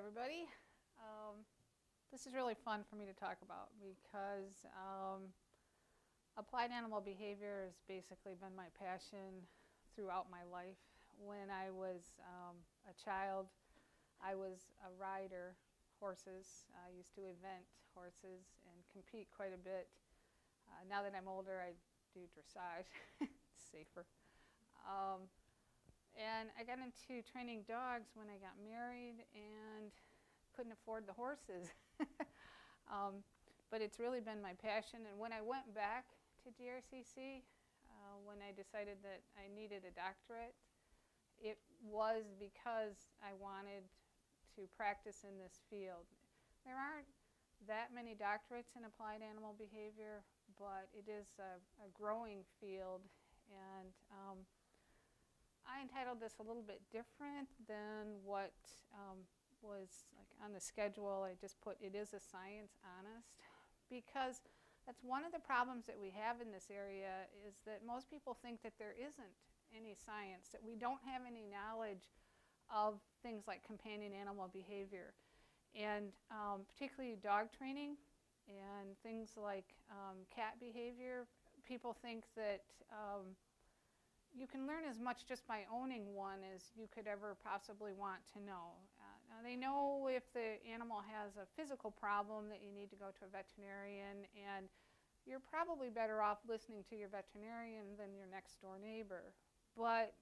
everybody. This is really fun for me to talk about because applied animal behavior has basically been my passion throughout my life. When I was a child, I was a rider, horses. I used to event horses and compete quite a bit. Now that I'm older, I do dressage. It's safer. And I got into training dogs when I got married and couldn't afford the horses. But it's really been my passion. And when I went back to GRCC, when I decided that I needed a doctorate, it was because I wanted to practice in this field. There aren't that many doctorates in applied animal behavior, but it is a growing field. And I entitled this a little bit different than what was like on the schedule. I just put "It is a science, honest," because that's one of the problems that we have in this area is that most people think that there isn't any science, that we don't have any knowledge of things like companion animal behavior. And particularly dog training and things like cat behavior, people think that you can learn as much just by owning one as you could ever possibly want to know. Now they know if the animal has a physical problem that you need to go to a veterinarian, and you're probably better off listening to your veterinarian than your next door neighbor. But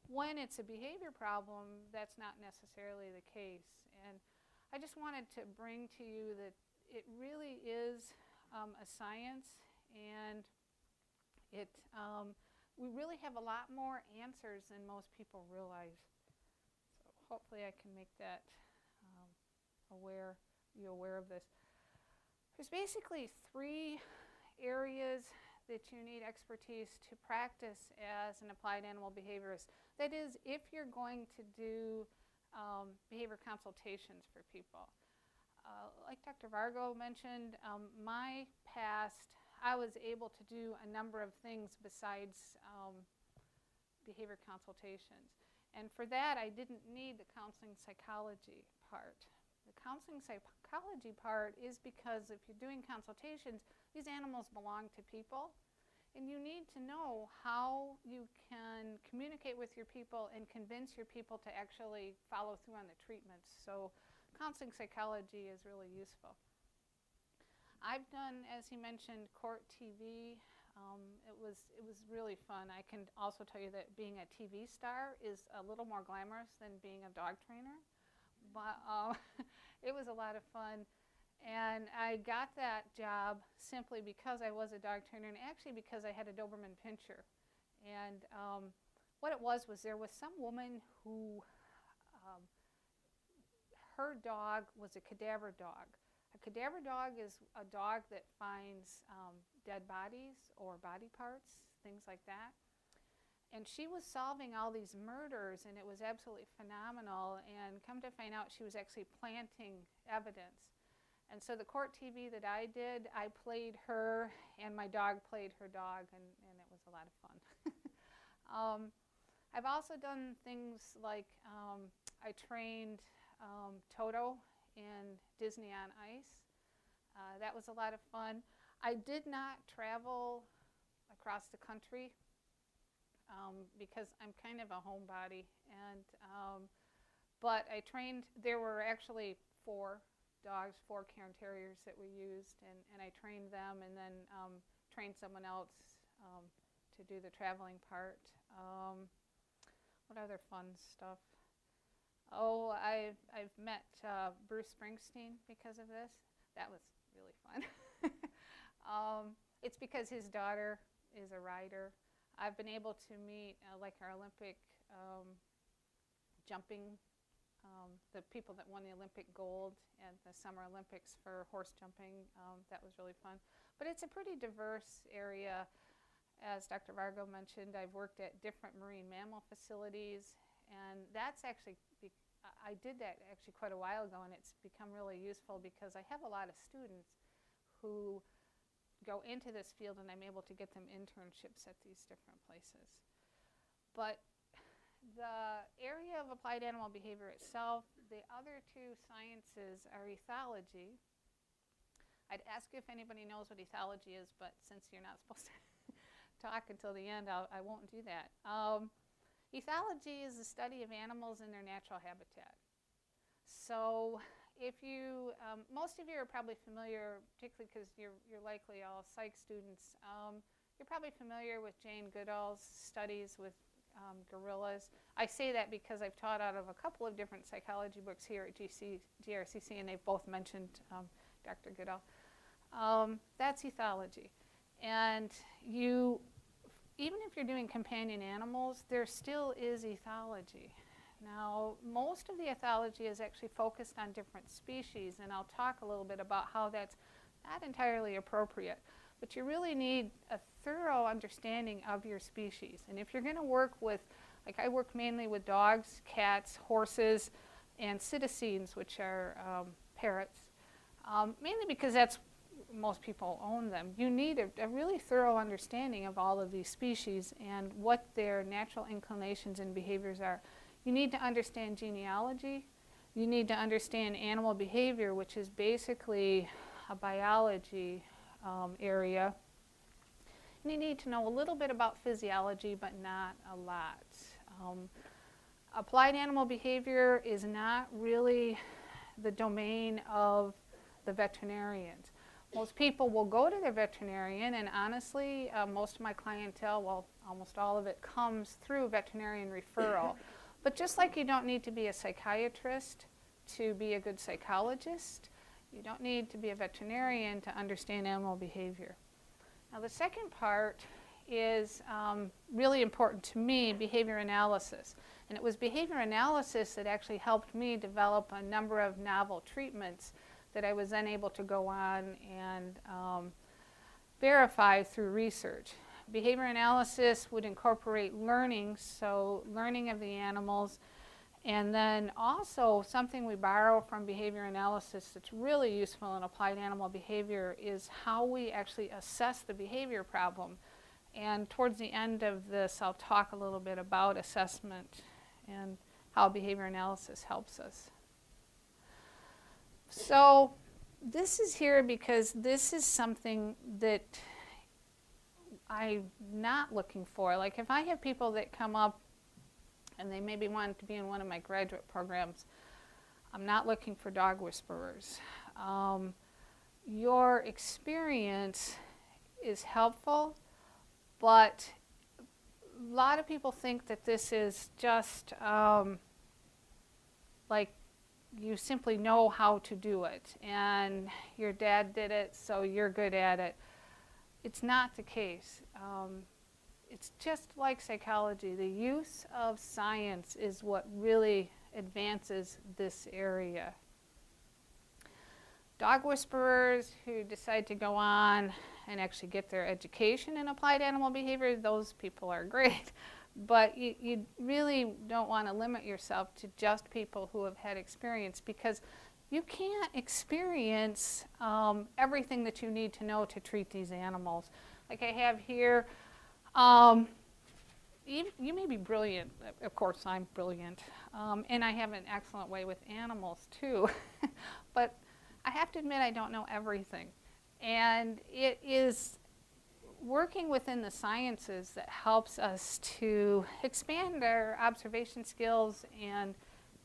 when it's a behavior problem, that's not necessarily the case. And I just wanted to bring to you that it really is a science, and we really have a lot more answers than most people realize. So hopefully I can make that you aware of this. There's basically 3 areas that you need expertise to practice as an applied animal behaviorist. That is, if you're going to do behavior consultations for people. Like Dr. Vargo mentioned, my past, I was able to do a number of things besides behavior consultations. And for that, I didn't need the counseling psychology part. The counseling psychology part is because if you're doing consultations, these animals belong to people. And you need to know how you can communicate with your people and convince your people to actually follow through on the treatments. So counseling psychology is really useful. I've done, as he mentioned, court TV. It was really fun. I can also tell you that being a TV star is a little more glamorous than being a dog trainer. But it was a lot of fun. And I got that job simply because I was a dog trainer, and actually because I had a Doberman Pinscher. And what it was there was some woman who, her dog was a cadaver dog. A cadaver dog is a dog that finds dead bodies or body parts, things like that. And she was solving all these murders, and it was absolutely phenomenal. And come to find out, she was actually planting evidence. And so the court TV that I did, I played her, and my dog played her dog, and it was a lot of fun. I've also done things like I trained Toto in Disney on Ice. That was a lot of fun. I did not travel across the country because I'm kind of a homebody. But I trained, there were actually 4 dogs, 4 Cairn Terriers that we used, and I trained them and then trained someone else to do the traveling part. What other fun stuff? Oh, I've met Bruce Springsteen because of this. That was really fun. It's because his daughter is a rider. I've been able to meet like our Olympic jumping, the people that won the Olympic gold at the Summer Olympics for horse jumping. That was really fun. But it's a pretty diverse area. As Dr. Vargo mentioned, I've worked at different marine mammal facilities, and that's actually, I did that actually quite a while ago, and it's become really useful because I have a lot of students who go into this field, and I'm able to get them internships at these different places. But the area of applied animal behavior itself, the other two sciences are ethology. I'd ask you if anybody knows what ethology is, but since you're not supposed to talk until the end, I won't do that. Ethology is the study of animals in their natural habitat. So if you, most of you are probably familiar, particularly because you're likely all psych students, you're probably familiar with Jane Goodall's studies with gorillas. I say that because I've taught out of a couple of different psychology books here at GRCC, and they've both mentioned Dr. Goodall. That's ethology. And even if you're doing companion animals, there still is ethology. Now, most of the ethology is actually focused on different species, and I'll talk a little bit about how that's not entirely appropriate. But you really need a thorough understanding of your species. And if you're going to work with, like I work mainly with dogs, cats, horses, and citizens, which are parrots, mainly because that's most people own them. You need a really thorough understanding of all of these species and what their natural inclinations and behaviors are. You need to understand genealogy. You need to understand animal behavior, which is basically a biology area. And you need to know a little bit about physiology, but not a lot. Applied animal behavior is not really the domain of the veterinarians. Most people will go to their veterinarian, and honestly, most of my clientele, well, almost all of it, comes through veterinarian referral. But just like you don't need to be a psychiatrist to be a good psychologist, you don't need to be a veterinarian to understand animal behavior. Now, the second part is really important to me, behavior analysis. And it was behavior analysis that actually helped me develop a number of novel treatments that I was then able to go on and verify through research. Behavior analysis would incorporate learning, so learning of the animals, and then also something we borrow from behavior analysis that's really useful in applied animal behavior is how we actually assess the behavior problem. And towards the end of this, I'll talk a little bit about assessment and how behavior analysis helps us. So this is here because this is something that I'm not looking for. Like if I have people that come up and they maybe want to be in one of my graduate programs, I'm not looking for dog whisperers. Your experience is helpful, but a lot of people think that this is just like you simply know how to do it, and your dad did it, so you're good at it. It's not the case. It's just like psychology. The use of science is what really advances this area. Dog whisperers who decide to go on and actually get their education in applied animal behavior, those people are great. But you really don't want to limit yourself to just people who have had experience, because you can't experience everything that you need to know to treat these animals. Like I have here, you may be brilliant. Of course, I'm brilliant. And I have an excellent way with animals, too. But I have to admit I don't know everything. And it is working within the sciences that helps us to expand our observation skills and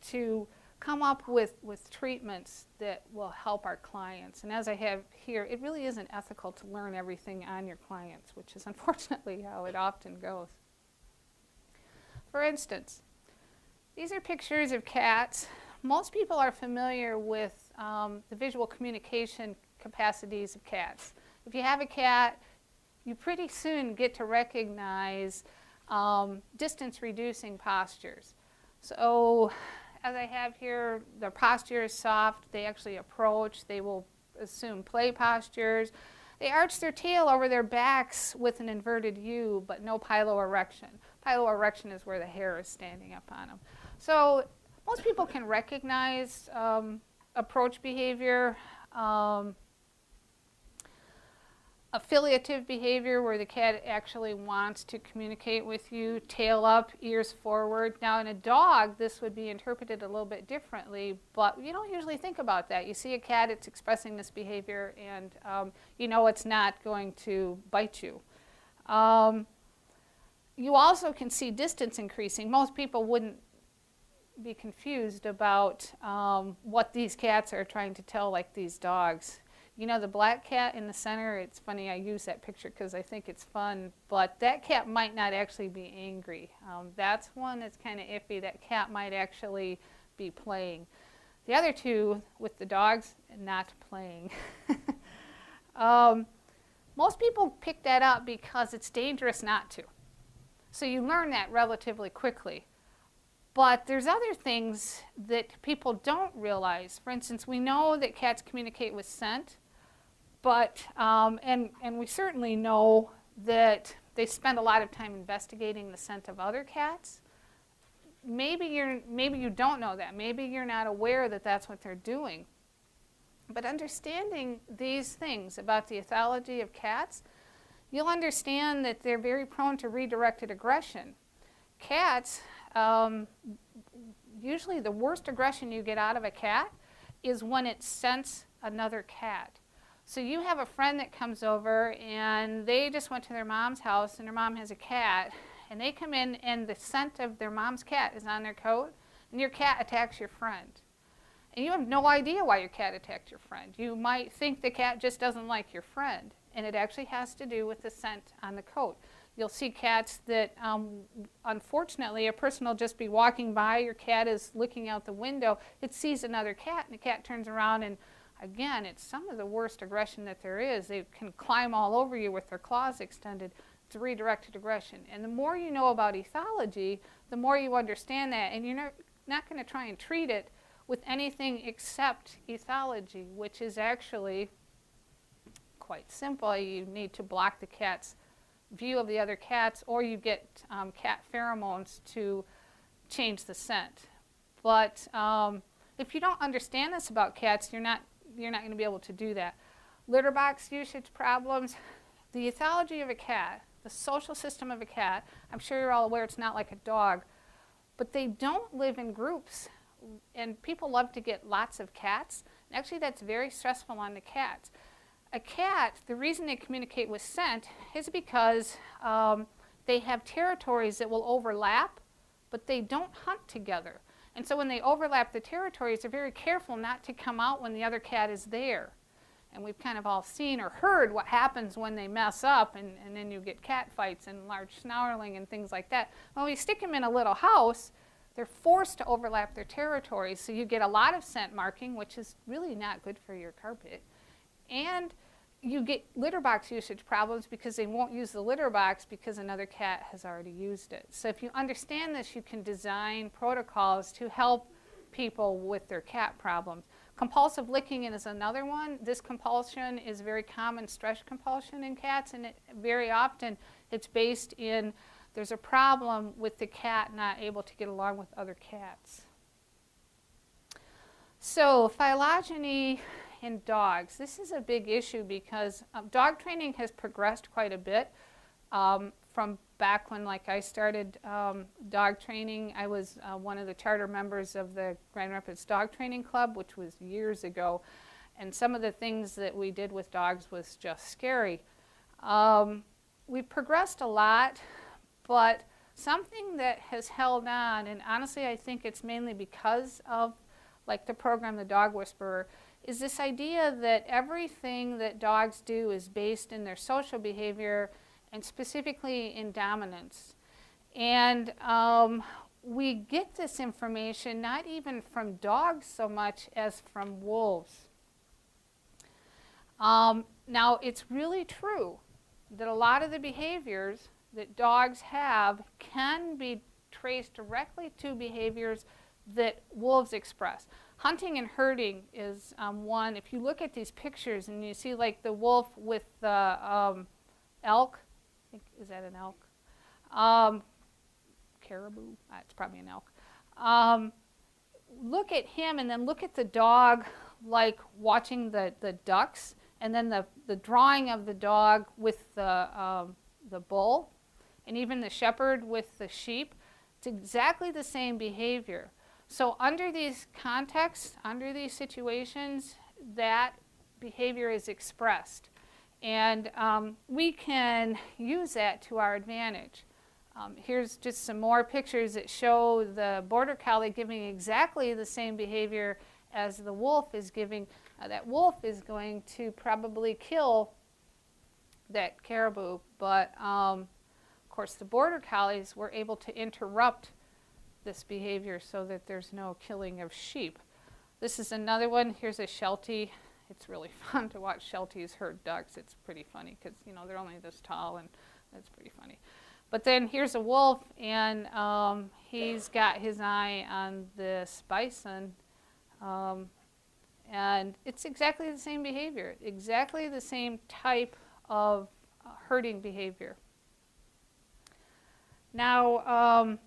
to come up with treatments that will help our clients. And as I have here, it really isn't ethical to learn everything on your clients, which is unfortunately how it often goes. For instance, these are pictures of cats. Most people are familiar with the visual communication capacities of cats. If you have a cat, you pretty soon get to recognize distance-reducing postures. So as I have here, their posture is soft. They actually approach. They will assume play postures. They arch their tail over their backs with an inverted U, but no piloerection. Piloerection is where the hair is standing up on them. So most people can recognize approach behavior. affiliative behavior where the cat actually wants to communicate with you, tail up, ears forward. Now in a dog, this would be interpreted a little bit differently, but you don't usually think about that. You see a cat, it's expressing this behavior, and you know it's not going to bite you. You also can see distance increasing. Most people wouldn't be confused about what these cats are trying to tell, like these dogs. You know, the black cat in the center, it's funny, I use that picture because I think it's fun, but that cat might not actually be angry. That's one that's kind of iffy. That cat might actually be playing. The other two, with the dogs, not playing. Most people pick that up because it's dangerous not to. So you learn that relatively quickly. But there's other things that people don't realize. For instance, we know that cats communicate with scent, but, and we certainly know that they spend a lot of time investigating the scent of other cats. Maybe you don't know that. Maybe you're not aware that that's what they're doing. But understanding these things about the ethology of cats, you'll understand that they're very prone to redirected aggression. Cats, usually the worst aggression you get out of a cat is when it scents another cat. So you have a friend that comes over and they just went to their mom's house and their mom has a cat, and they come in and the scent of their mom's cat is on their coat, and your cat attacks your friend. And you have no idea why your cat attacked your friend. You might think the cat just doesn't like your friend, and it actually has to do with the scent on the coat. You'll see cats that, unfortunately, a person will just be walking by, your cat is looking out the window, it sees another cat, and the cat turns around, and again, it's some of the worst aggression that there is. They can climb all over you with their claws extended. It's redirected aggression. And the more you know about ethology, the more you understand that, and you're not going to try and treat it with anything except ethology, which is actually quite simple. You need to block the cat's view of the other cats, or you get cat pheromones to change the scent. But if you don't understand this about cats, you're not going to be able to do that. Litter box usage problems, the ethology of a cat, the social system of a cat, I'm sure you're all aware it's not like a dog, but they don't live in groups, and people love to get lots of cats. And actually, that's very stressful on the cats. A cat, the reason they communicate with scent is because they have territories that will overlap, but they don't hunt together. And so when they overlap the territories, they're very careful not to come out when the other cat is there. And we've kind of all seen or heard what happens when they mess up, and then you get cat fights and large snarling and things like that. When we stick them in a little house, they're forced to overlap their territories, so you get a lot of scent marking, which is really not good for your carpet. And you get litter box usage problems because they won't use the litter box because another cat has already used it. So if you understand this, you can design protocols to help people with their cat problems. Compulsive licking is another one. This compulsion is very common stress compulsion in cats, and very often it's based in there's a problem with the cat not able to get along with other cats. So phylogeny in dogs. This is a big issue because dog training has progressed quite a bit from back when, like, I started dog training. I was one of the charter members of the Grand Rapids Dog Training Club, which was years ago, and some of the things that we did with dogs was just scary. We've progressed a lot, but something that has held on, and honestly I think it's mainly because of, like, the program, The Dog Whisperer, is this idea that everything that dogs do is based in their social behavior and specifically in dominance. And we get this information not even from dogs so much as from wolves. Now, it's really true that a lot of the behaviors that dogs have can be traced directly to behaviors that wolves express. Hunting and herding is one. If you look at these pictures and you see, like, the wolf with the elk, I think, is that an elk? Caribou, it's probably an elk. Look at him and then look at the dog, like, watching the ducks, and then the drawing of the dog with the bull, and even the shepherd with the sheep, it's exactly the same behavior. So under these contexts, under these situations, that behavior is expressed. And we can use that to our advantage. Here's just some more pictures that show the border collie giving exactly the same behavior as the wolf is giving. That wolf is going to probably kill that caribou, but of course the border collies were able to interrupt this behavior so that there's no killing of sheep. This is another one. Here's a Sheltie. It's really fun to watch Shelties herd ducks. It's pretty funny because, you know, they're only this tall, and that's pretty funny. But then here's a wolf, and he's got his eye on this bison, and it's exactly the same behavior, exactly the same type of herding behavior. Now,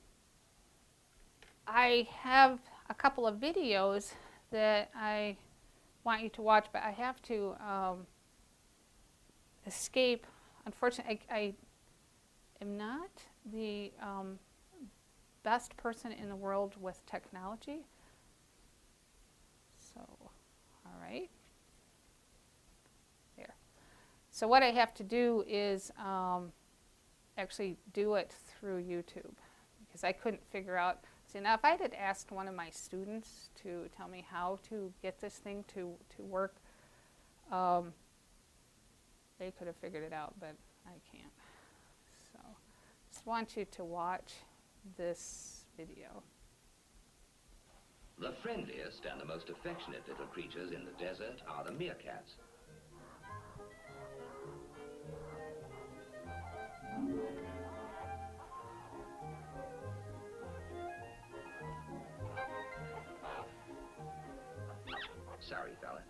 I have a couple of videos that I want you to watch, but I have to escape. Unfortunately, I am not the best person in the world with technology. So, all right. There. So what I have to do is actually do it through YouTube, because I couldn't figure out. See, now if I had asked one of my students to tell me how to get this thing to work, they could have figured it out, but I can't. So just want you to watch this video. The friendliest and the most affectionate little creatures in the desert are the meerkats. Sorry, fella.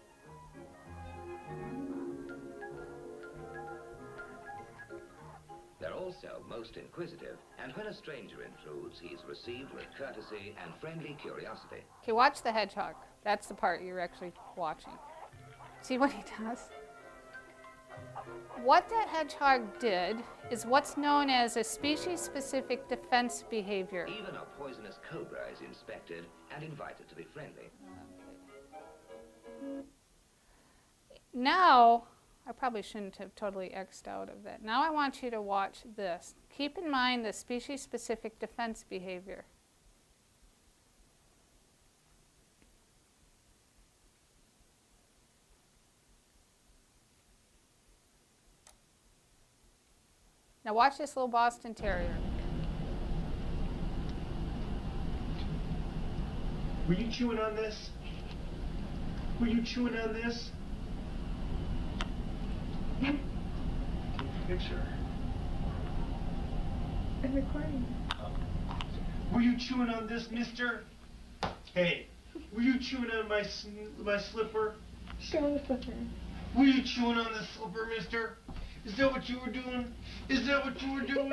They're also most inquisitive, and when a stranger intrudes, he's received with courtesy and friendly curiosity. Okay, watch the hedgehog. That's the part you're actually watching. See what he does? What that hedgehog did is what's known as a species-specific defense behavior. Even a poisonous cobra is inspected and invited to be friendly. Now, I probably shouldn't have totally X'd out of that. Now I want you to watch this. Keep in mind the species-specific defense behavior. Now watch this little Boston Terrier. Were you chewing on this? Were you chewing on this? Take a picture. I'm recording. Were you chewing on this, mister? Hey, were you chewing on my slipper? Show the slipper. Were you chewing on the slipper, mister? Is that what you were doing? Is that what you were doing?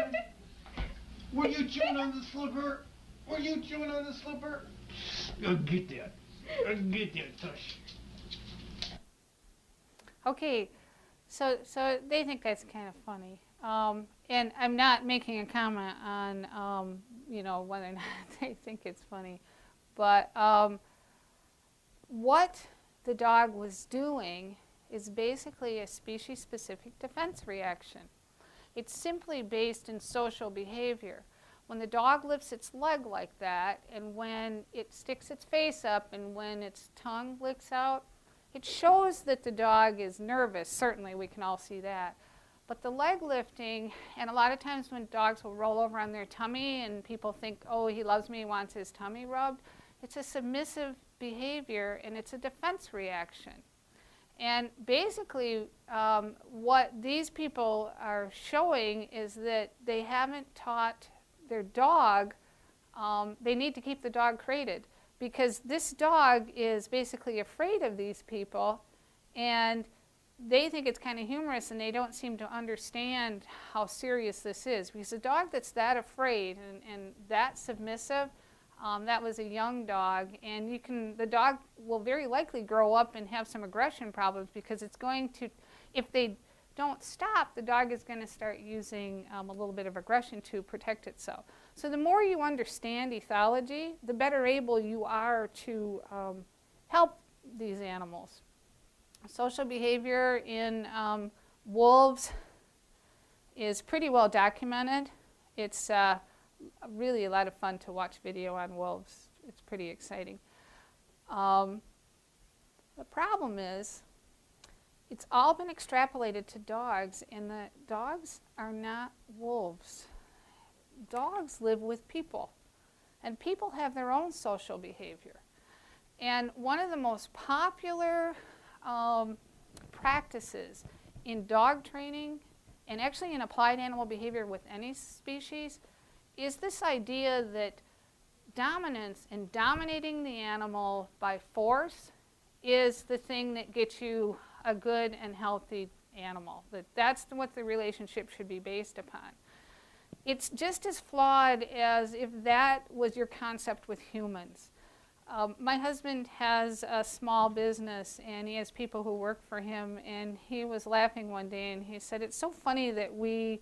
Were you chewing on the slipper? Were you chewing on the slipper? Go get that. Go get that, Tush. Okay, so they think that's kind of funny. And I'm not making a comment on, you know, whether or not they think it's funny. But what the dog was doing is basically a species-specific defense reaction. It's simply based in social behavior. When the dog lifts its leg like that, and when it sticks its face up, and when its tongue licks out, it shows that the dog is nervous. Certainly, we can all see that. But the leg lifting, and a lot of times when dogs will roll over on their tummy and people think, oh, he loves me, he wants his tummy rubbed, it's a submissive behavior and it's a defense reaction. And basically, what these people are showing is that they haven't taught their dog, they need to keep the dog crated, because this dog is basically afraid of these people, and they think it's kind of humorous, and they don't seem to understand how serious this is. Because a dog that's that afraid and that submissive, That was a young dog, and the dog will very likely grow up and have some aggression problems because it's going to, if they don't stop, the dog is going to start using a little bit of aggression to protect itself. So the more you understand ethology, the better able you are to help these animals. Social behavior in wolves is pretty well documented. It's really a lot of fun to watch video on wolves. It's pretty exciting. The problem is, it's all been extrapolated to dogs, and the dogs are not wolves. Dogs live with people, and people have their own social behavior. And one of the most popular practices in dog training, and actually in applied animal behavior with any species, is this idea that dominance and dominating the animal by force is the thing that gets you a good and healthy animal. That's what the relationship should be based upon. It's just as flawed as if that was your concept with humans. My husband has a small business, and he has people who work for him, and he was laughing one day, and he said, it's so funny that we,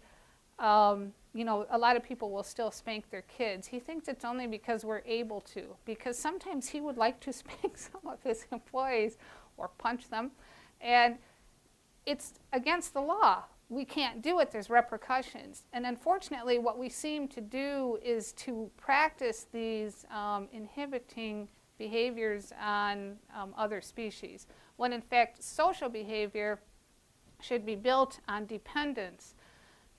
you know, a lot of people will still spank their kids. He thinks it's only because we're able to, because sometimes he would like to spank some of his employees or punch them, and it's against the law. We can't do it. There's repercussions. And unfortunately, what we seem to do is to practice these inhibiting behaviors on other species, when in fact social behavior should be built on dependence.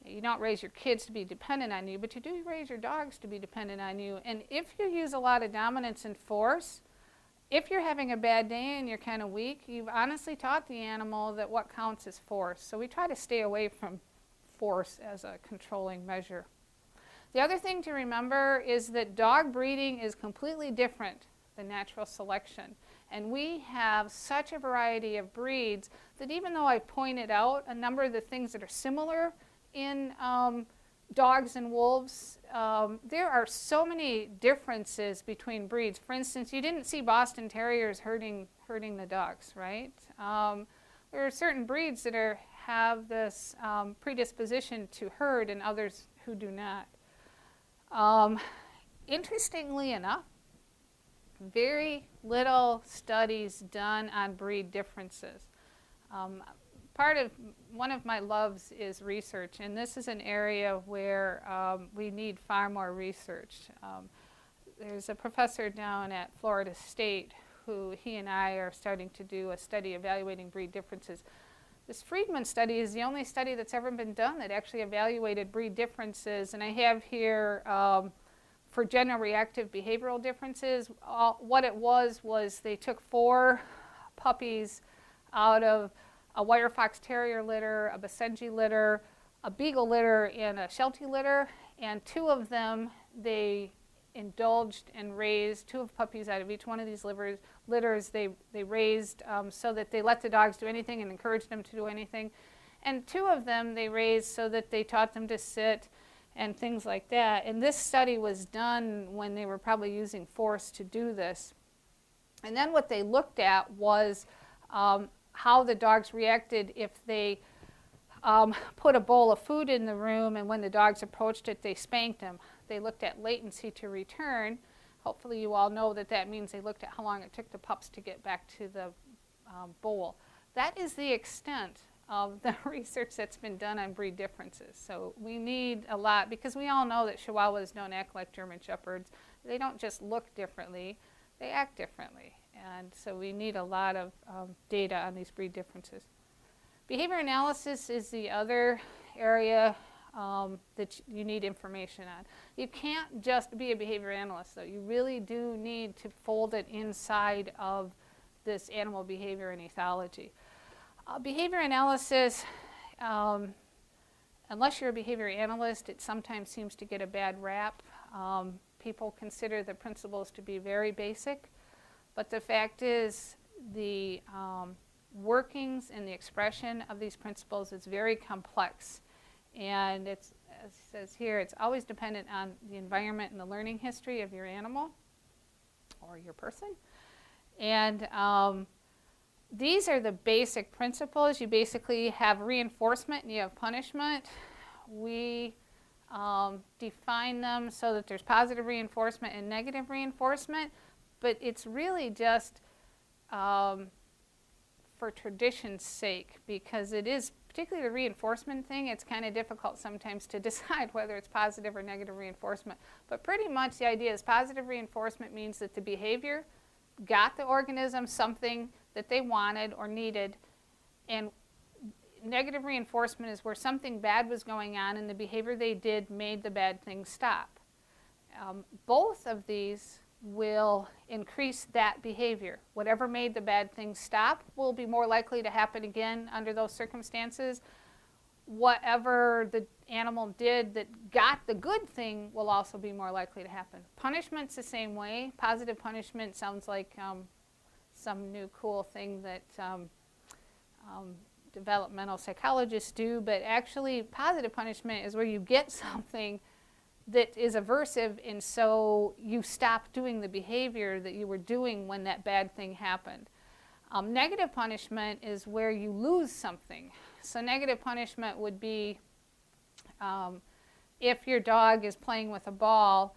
You don't raise your kids to be dependent on you, but you do raise your dogs to be dependent on you. And if you use a lot of dominance and force, if you're having a bad day and you're kind of weak, you've honestly taught the animal that what counts is force. So we try to stay away from force as a controlling measure. The other thing to remember is that dog breeding is completely different than natural selection. And we have such a variety of breeds that even though I pointed out a number of the things that are similar in dogs and wolves, there are so many differences between breeds. For instance, you didn't see Boston Terriers herding the dogs, right? There are certain breeds that have this predisposition to herd and others who do not. Interestingly enough, very little studies done on breed differences. One of my loves is research, and this is an area where we need far more research. There's a professor down at Florida State who he and I are starting to do a study evaluating breed differences. This Friedman study is the only study that's ever been done that actually evaluated breed differences, and I have here for general reactive behavioral differences, what it was they took 4 puppies out of a wire fox terrier litter, a Basenji litter, a beagle litter, and a Sheltie litter, and 2 of them they indulged and raised 2 of puppies out of each one of these litters. They raised so that they let the dogs do anything and encouraged them to do anything, and 2 of them they raised so that they taught them to sit and things like that. And this study was done when they were probably using force to do this. And then what they looked at was how the dogs reacted if they put a bowl of food in the room, and when the dogs approached it, they spanked them. They looked at latency to return. Hopefully you all know that that means they looked at how long it took the pups to get back to the bowl. That is the extent of the research that's been done on breed differences. So we need a lot, because we all know that Chihuahuas don't act like German Shepherds. They don't just look differently, they act differently. And so we need a lot of data on these breed differences. Behavior analysis is the other area that you need information on. You can't just be a behavior analyst, though. You really do need to fold it inside of this animal behavior and ethology. Behavior analysis, unless you're a behavior analyst, it sometimes seems to get a bad rap. People consider the principles to be very basic. But the fact is, the workings and the expression of these principles is very complex. And it's, as it says here, it's always dependent on the environment and the learning history of your animal. or your person. And these are the basic principles. You basically have reinforcement and you have punishment. We define them so that there's positive reinforcement and negative reinforcement, but it's really just for tradition's sake, because it is, particularly the reinforcement thing, it's kind of difficult sometimes to decide whether it's positive or negative reinforcement. But pretty much the idea is positive reinforcement means that the behavior got the organism something that they wanted or needed, and negative reinforcement is where something bad was going on and the behavior they did made the bad thing stop. Both of these will increase that behavior. Whatever made the bad thing stop will be more likely to happen again under those circumstances. Whatever the animal did that got the good thing will also be more likely to happen. Punishment's the same way. Positive punishment sounds like some new cool thing that developmental psychologists do, but actually positive punishment is where you get something that is aversive, and so you stop doing the behavior that you were doing when that bad thing happened. Negative punishment is where you lose something. So negative punishment would be if your dog is playing with a ball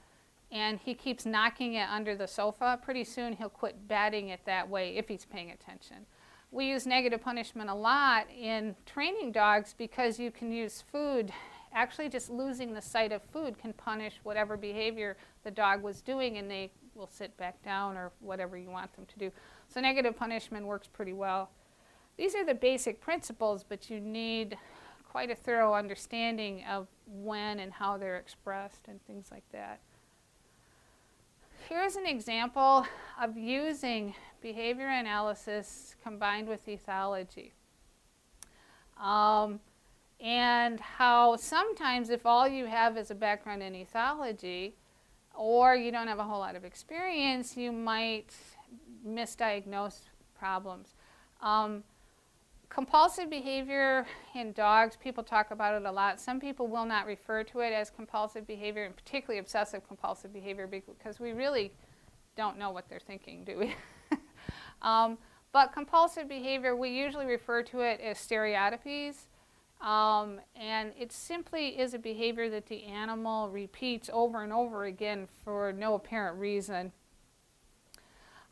and he keeps knocking it under the sofa, pretty soon he'll quit batting it that way if he's paying attention. We use negative punishment a lot in training dogs because you can use food. Actually, just losing the sight of food can punish whatever behavior the dog was doing, and they will sit back down or whatever you want them to do. So negative punishment works pretty well. These are the basic principles, but you need quite a thorough understanding of when and how they're expressed and things like that. Here's an example of using behavior analysis combined with ethology. And how sometimes if all you have is a background in ethology, or you don't have a whole lot of experience, you might misdiagnose problems. Compulsive behavior in dogs, people talk about it a lot. Some people will not refer to it as compulsive behavior, and particularly obsessive compulsive behavior, because we really don't know what they're thinking, do we? But compulsive behavior, we usually refer to it as stereotypies. And it simply is a behavior that the animal repeats over and over again for no apparent reason.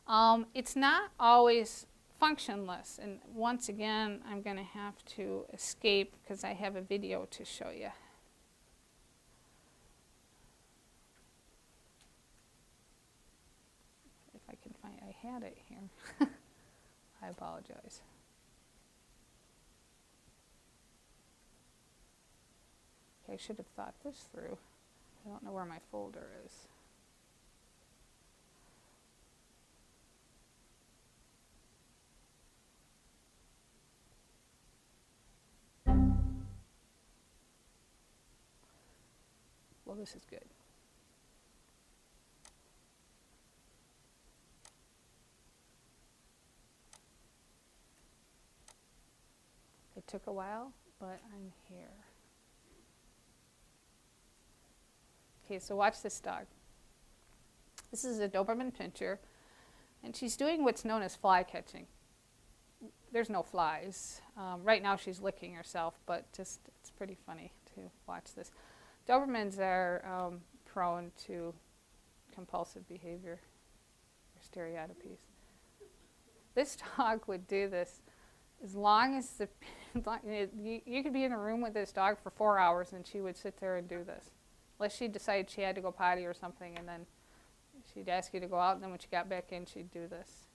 It's not always functionless, and once again I'm going to have to escape because I have a video to show you. If I can find, I had it here. I apologize. I should have thought this through. I don't know where my folder is. Well, this is good. It took a while, but I'm here. Okay, so watch this dog. This is a Doberman Pinscher, and she's doing what's known as fly catching. There's no flies. Right now she's licking herself, but just it's pretty funny to watch this. Dobermans are prone to compulsive behavior or stereotypies. This dog would do this as long as you could be in a room with this dog for 4 hours and she would sit there and do this. Unless she decided she had to go potty or something, and then she'd ask you to go out, and then when she got back in, she'd do this.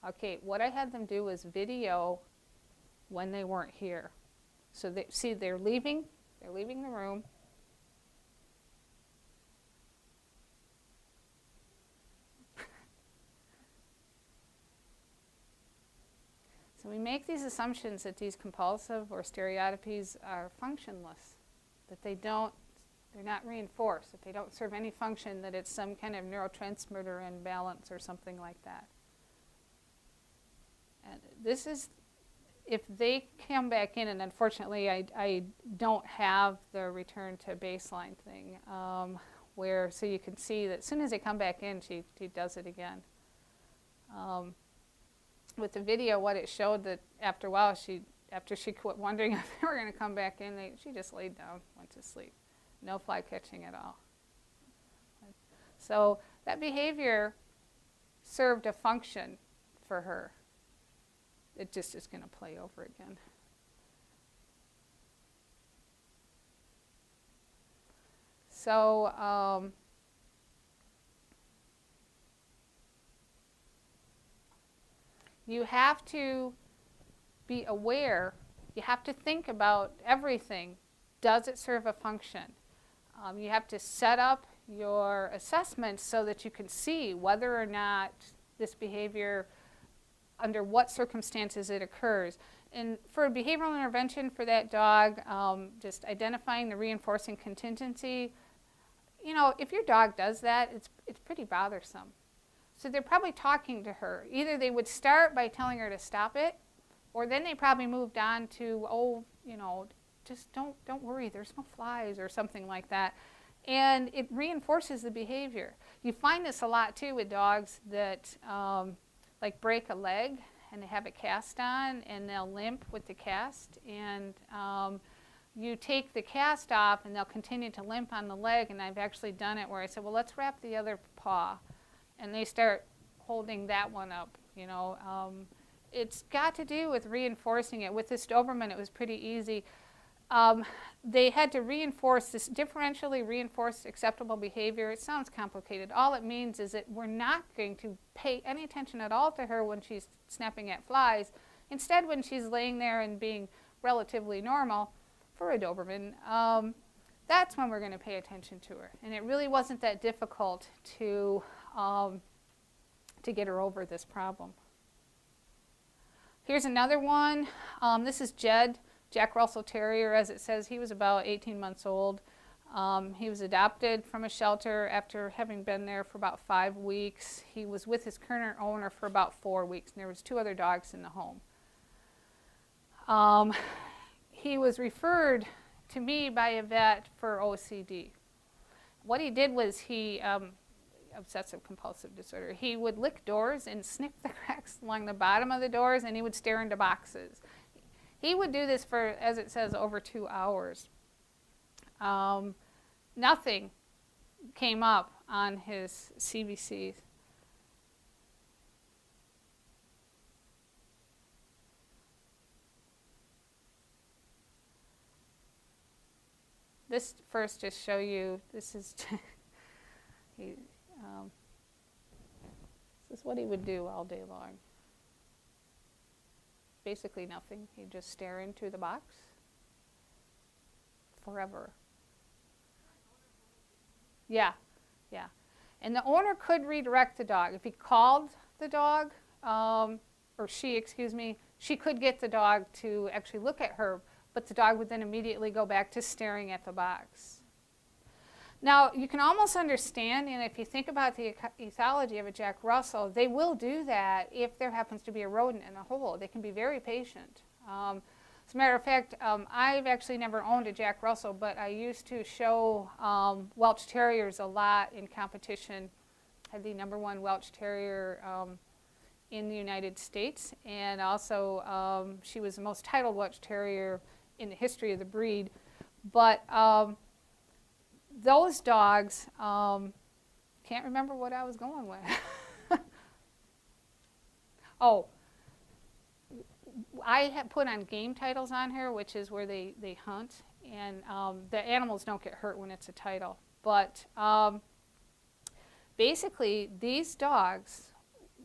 Okay, what I had them do was video when they weren't here. So see, they're leaving the room. So we make these assumptions that these compulsive or stereotypies are functionless, that they're not reinforced, that they don't serve any function, that it's some kind of neurotransmitter imbalance or something like that. And this is, if they come back in, and unfortunately I don't have the return to baseline thing. where, so you can see that as soon as they come back in, she does it again. With the video, what it showed that after a while, after she quit wondering if they were going to come back in, she just laid down, went to sleep. No fly catching at all. So that behavior served a function for her. It just is going to play over again. So you have to be aware. You have to think about everything. Does it serve a function? You have to set up your assessments so that you can see whether or not this behavior, under what circumstances it occurs. And for a behavioral intervention for that dog, just identifying the reinforcing contingency, you know, if your dog does that, it's pretty bothersome. So they're probably talking to her. Either they would start by telling her to stop it, or then they probably moved on to, oh, you know, just don't worry, there's no flies or something like that. And it reinforces the behavior. You find this a lot too with dogs that like break a leg and they have a cast on and they'll limp with the cast. And you take the cast off and they'll continue to limp on the leg. And I've actually done it where I said, well, let's wrap the other paw. And they start holding that one up, you know. It's got to do with reinforcing it. With this Doberman, it was pretty easy. They had to reinforce this, differentially reinforce acceptable behavior. It sounds complicated. All it means is that we're not going to pay any attention at all to her when she's snapping at flies. Instead, when she's laying there and being relatively normal for a Doberman, that's when we're going to pay attention to her. And it really wasn't that difficult to get her over this problem. Here's another one. This is Jed, Jack Russell Terrier, as it says. He was about 18 months old. He was adopted from a shelter after having been there for about 5 weeks. He was with his current owner for about 4 weeks, and there was 2 other dogs in the home. He was referred to me by a vet for OCD. What he did was obsessive compulsive disorder. He would lick doors and sniff the cracks along the bottom of the doors, and he would stare into boxes. He would do this for, as it says, over 2 hours. Nothing came up on his CBCs. This first just show you, this is this is what he would do all day long. Basically nothing. He'd just stare into the box forever. Yeah, yeah. And the owner could redirect the dog. If he called the dog, or she, excuse me, she could get the dog to actually look at her, but the dog would then immediately go back to staring at the box. Now, you can almost understand, and if you think about the ethology of a Jack Russell, they will do that if there happens to be a rodent in a hole. They can be very patient. As a matter of fact, I've actually never owned a Jack Russell, but I used to show Welsh Terriers a lot in competition. I had the #1 Welsh Terrier in the United States, and also she was the most titled Welsh Terrier in the history of the breed. But those dogs, can't remember what I was going with. Oh, I have put on game titles on her, which is where they hunt, and the animals don't get hurt when it's a title. But basically, these dogs,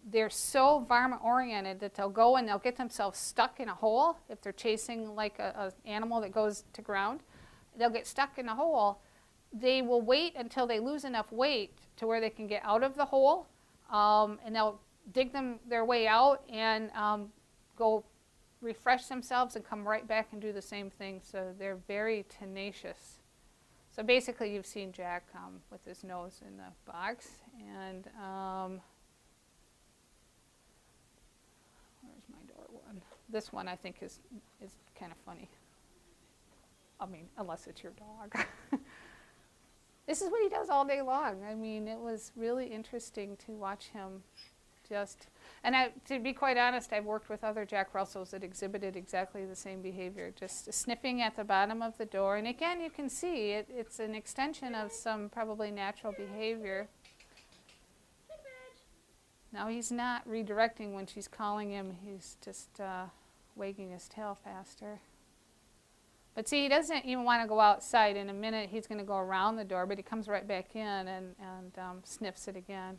they're so varmint-oriented that they'll go and they'll get themselves stuck in a hole. If they're chasing like an animal that goes to ground, they'll get stuck in a hole. They will wait until they lose enough weight to where they can get out of the hole, and they'll dig their way out and go refresh themselves and come right back and do the same thing. So they're very tenacious. So basically, you've seen Jack with his nose in the box. And where's my door one? This one I think is kind of funny. I mean, unless it's your dog. this is what he does all day long. I mean, it was really interesting to watch him just, and to be quite honest, I've worked with other Jack Russells that exhibited exactly the same behavior, just sniffing at the bottom of the door. And again, you can see it's an extension of some probably natural behavior. Now he's not redirecting when she's calling him. He's just wagging his tail faster. But see, he doesn't even want to go outside. In a minute, he's going to go around the door, but he comes right back in and sniffs it again.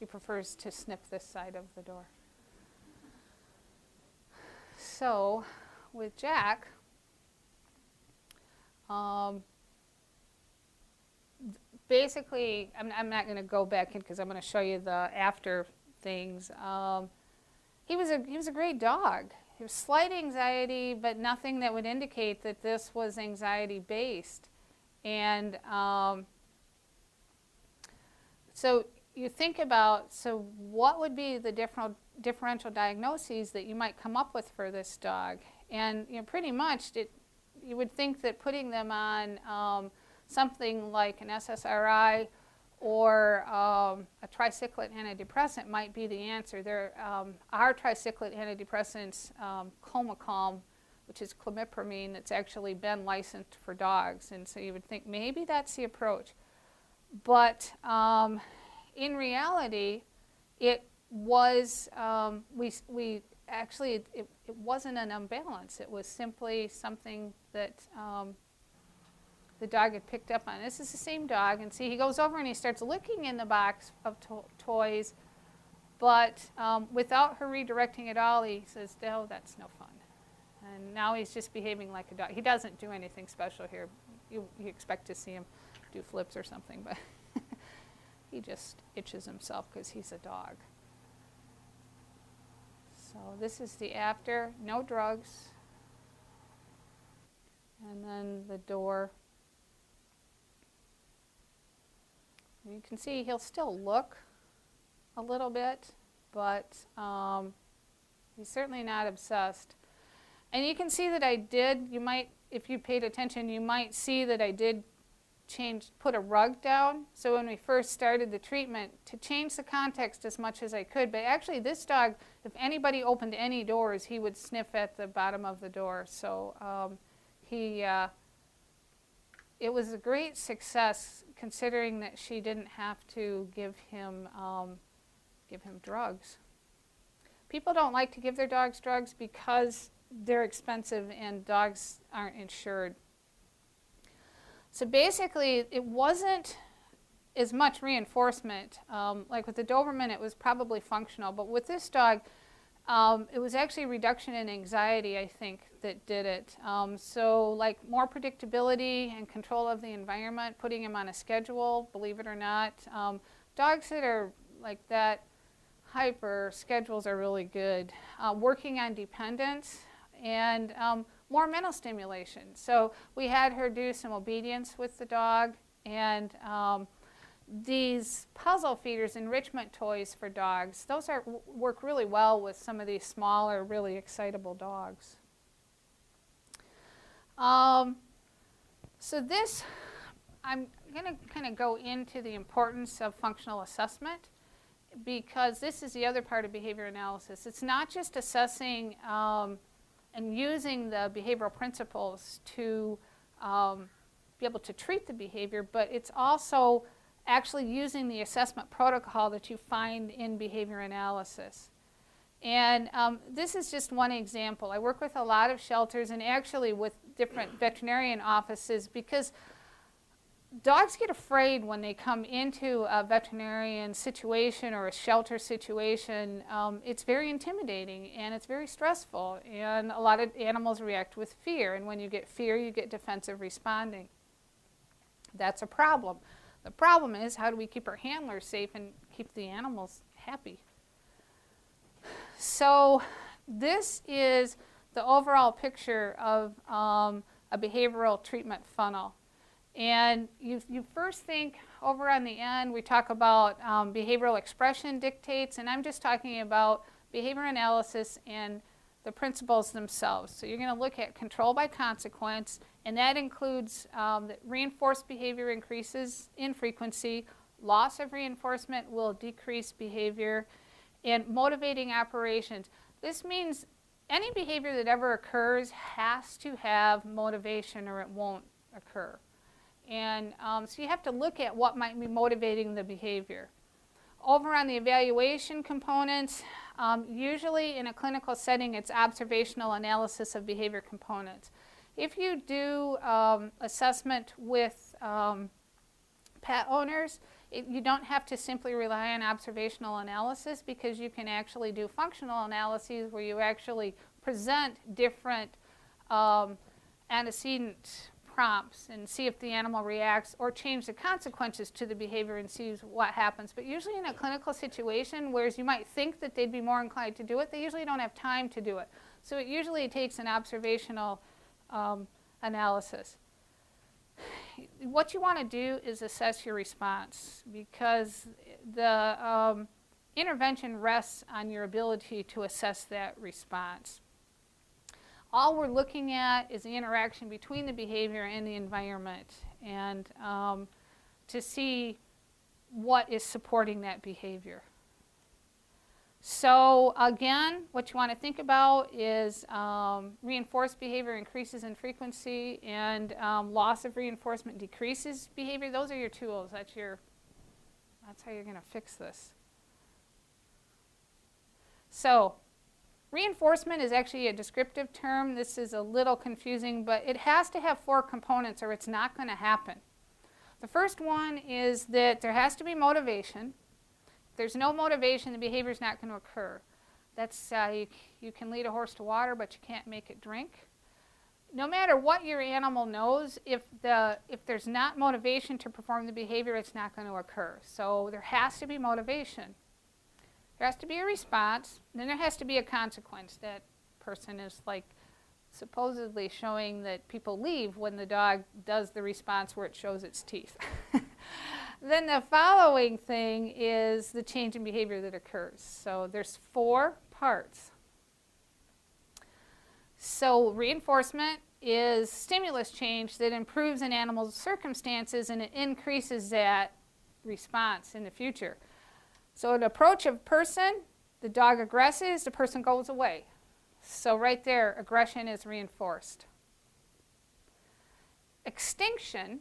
He prefers to sniff this side of the door. So, with Jack, basically, I'm not going to go back in because I'm going to show you the after things. He was a great dog. He was slight anxiety, but nothing that would indicate that this was anxiety-based. And so you think about, so what would be the differential diagnoses that you might come up with for this dog? And pretty much you would think that putting them on something like an SSRI or a tricyclic antidepressant might be the answer. There are tricyclic antidepressants, Comacalm, which is clomipramine, that's actually been licensed for dogs. And so you would think maybe that's the approach. But in reality, it was, it wasn't an imbalance. It was simply something that the dog had picked up on. This is the same dog, and see, he goes over and he starts looking in the box of toys, but without her redirecting at all, he says, "No, that's no fun." And now he's just behaving like a dog. He doesn't do anything special here. You expect to see him do flips or something, but he just itches himself because he's a dog. So this is the after, no drugs. And then the door. You can see he'll still look a little bit, but he's certainly not obsessed. And you can see that I did, you might, if you paid attention, you might see that I did put a rug down. So when we first started the treatment, to change the context as much as I could. But actually this dog, if anybody opened any doors, he would sniff at the bottom of the door. So it was a great success considering that she didn't have to give him drugs. People don't like to give their dogs drugs because they're expensive and dogs aren't insured. So basically, it wasn't as much reinforcement. Like with the Doberman, it was probably functional. But with this dog, it was actually a reduction in anxiety, I think, that did it. So like more predictability and control of the environment, putting him on a schedule, believe it or not. Dogs that are like that, hyper, schedules are really good. Working on dependence and more mental stimulation. So we had her do some obedience with the dog, and these puzzle feeders, enrichment toys for dogs, those work really well with some of these smaller, really excitable dogs. So this, I'm going to kind of go into the importance of functional assessment, because this is the other part of behavior analysis. It's not just assessing and using the behavioral principles to be able to treat the behavior, but it's also actually using the assessment protocol that you find in behavior analysis. And this is just one example. I work with a lot of shelters and actually with different veterinarian offices, because dogs get afraid when they come into a veterinarian situation or a shelter situation. It's very intimidating and it's very stressful, and a lot of animals react with fear, and when you get fear, you get defensive responding. That's a problem. The problem is, how do we keep our handlers safe and keep the animals happy? So this is the overall picture of a behavioral treatment funnel. And you first think, over on the end, we talk about behavioral expression dictates, and I'm just talking about behavior analysis and the principles themselves. So you're going to look at control by consequence, and that includes that reinforced behavior increases in frequency, loss of reinforcement will decrease behavior, and motivating operations. This means any behavior that ever occurs has to have motivation or it won't occur. And so you have to look at what might be motivating the behavior. Over on the evaluation components, usually in a clinical setting, it's observational analysis of behavior components. If you do assessment with pet owners, you don't have to simply rely on observational analysis, because you can actually do functional analyses where you actually present different antecedent prompts and see if the animal reacts, or change the consequences to the behavior and see what happens. But usually in a clinical situation, whereas you might think that they'd be more inclined to do it, they usually don't have time to do it. So it usually takes an observational analysis. What you want to do is assess your response, because the intervention rests on your ability to assess that response. All we're looking at is the interaction between the behavior and the environment, and to see what is supporting that behavior. So again, what you want to think about is reinforced behavior increases in frequency, and loss of reinforcement decreases behavior. Those are your tools. That's how you're going to fix this. So reinforcement is actually a descriptive term. This is a little confusing, but it has to have 4 components or it's not going to happen. The first one is that there has to be motivation. If there's no motivation, the behavior is not going to occur. That's you can lead a horse to water, but you can't make it drink. No matter what your animal knows, if there's not motivation to perform the behavior, it's not going to occur. So there has to be motivation. There has to be a response, and then there has to be a consequence. That person is like supposedly showing that people leave when the dog does the response where it shows its teeth. Then the following thing is the change in behavior that occurs. So there's 4 parts. So reinforcement is stimulus change that improves an animal's circumstances, and it increases that response in the future. So an approach of person, the dog aggresses, the person goes away. So right there, aggression is reinforced. Extinction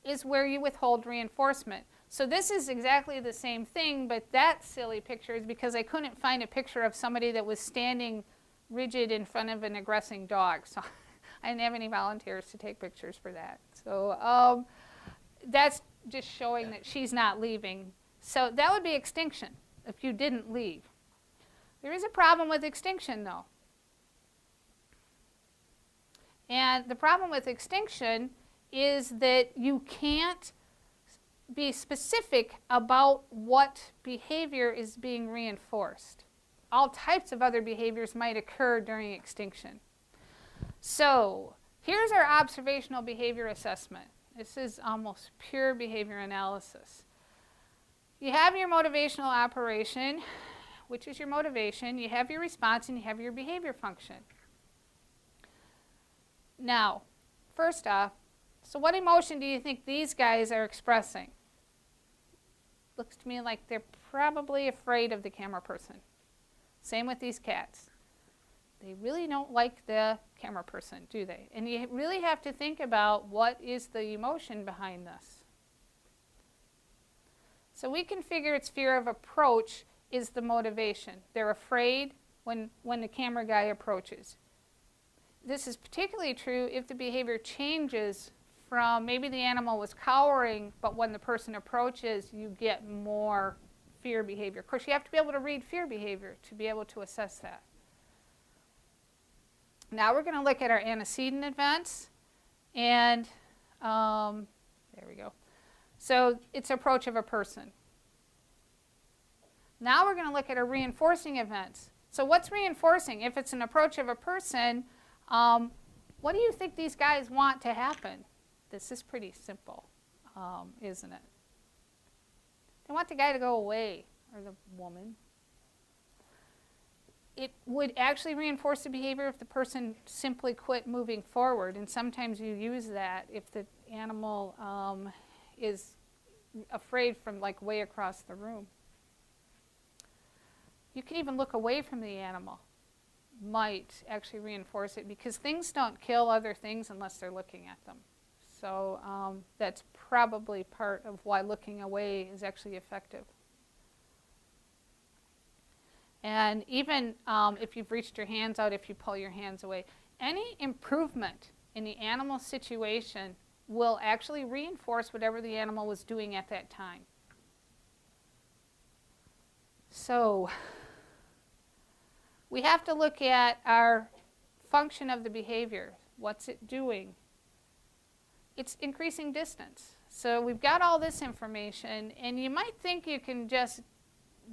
is where you withhold reinforcement. So this is exactly the same thing, but that silly picture is because I couldn't find a picture of somebody that was standing rigid in front of an aggressing dog. So I didn't have any volunteers to take pictures for that. So that's just showing that she's not leaving. So that would be extinction if you didn't leave. There is a problem with extinction, though. And the problem with extinction is that you can't be specific about what behavior is being reinforced. All types of other behaviors might occur during extinction. So here's our observational behavior assessment. This is almost pure behavior analysis. You have your motivational operation, which is your motivation. You have your response, and you have your behavior function. Now, first off, so what emotion do you think these guys are expressing? Looks to me like they're probably afraid of the camera person. Same with these cats. They really don't like the camera person, do they? And you really have to think about what is the emotion behind this. So we can figure its fear of approach is the motivation. They're afraid when the camera guy approaches. This is particularly true if the behavior changes from maybe the animal was cowering, but when the person approaches, you get more fear behavior. Of course, you have to be able to read fear behavior to be able to assess that. Now we're going to look at our antecedent events, and there we go. So it's approach of a person. Now we're going to look at our reinforcing events. So what's reinforcing? If it's an approach of a person, what do you think these guys want to happen? This is pretty simple, isn't it? I want the guy to go away, or the woman. It would actually reinforce the behavior if the person simply quit moving forward. And sometimes you use that if the animal is afraid from like way across the room. You can even look away from the animal. Might actually reinforce it because things don't kill other things unless they're looking at them. So that's probably part of why looking away is actually effective. And even if you've reached your hands out, if you pull your hands away, any improvement in the animal situation will actually reinforce whatever the animal was doing at that time. So we have to look at our function of the behavior. What's it doing? It's increasing distance. So we've got all this information, and you might think you can just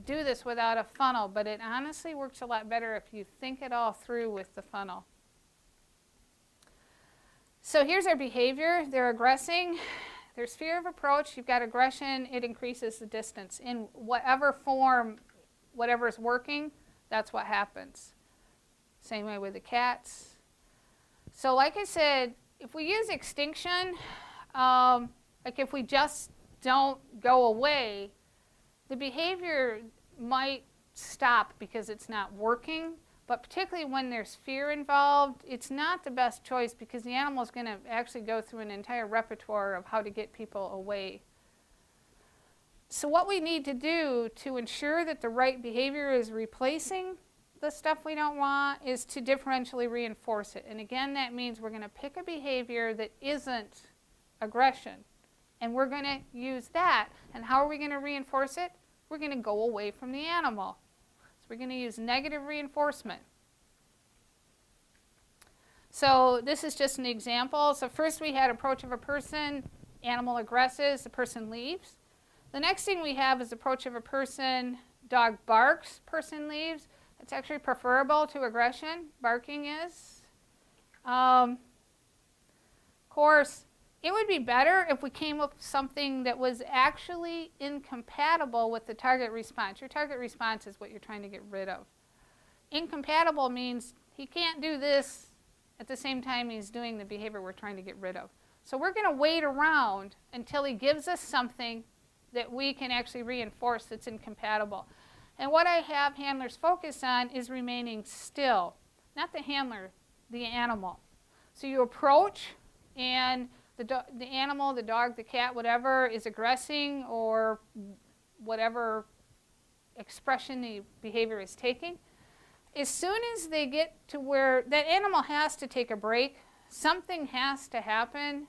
do this without a funnel, but it honestly works a lot better if you think it all through with the funnel. So here's our behavior. They're aggressing. There's fear of approach. You've got aggression. It increases the distance. In whatever form, whatever's working, that's what happens. Same way with the cats. So like I said, if we use extinction, like if we just don't go away, the behavior might stop because it's not working, but particularly when there's fear involved, it's not the best choice because the animal is going to actually go through an entire repertoire of how to get people away. So what we need to do to ensure that the right behavior is replacing the stuff we don't want is to differentially reinforce it. And again, that means we're going to pick a behavior that isn't aggression, and we're going to use that. And how are we going to reinforce it? We're going to go away from the animal. So we're going to use negative reinforcement. So this is just an example. So first we had approach of a person, animal aggresses, the person leaves. The next thing we have is approach of a person, dog barks, person leaves. It's actually preferable to aggression, barking is. Of course, it would be better if we came up with something that was actually incompatible with the target response. Your target response is what you're trying to get rid of. Incompatible means he can't do this at the same time he's doing the behavior we're trying to get rid of. So we're going to wait around until he gives us something that we can actually reinforce that's incompatible. And what I have handlers focus on is remaining still. Not the handler, the animal. So you approach, and the animal, the dog, the cat, whatever, is aggressing or whatever expression the behavior is taking. As soon as they get to where that animal has to take a break, something has to happen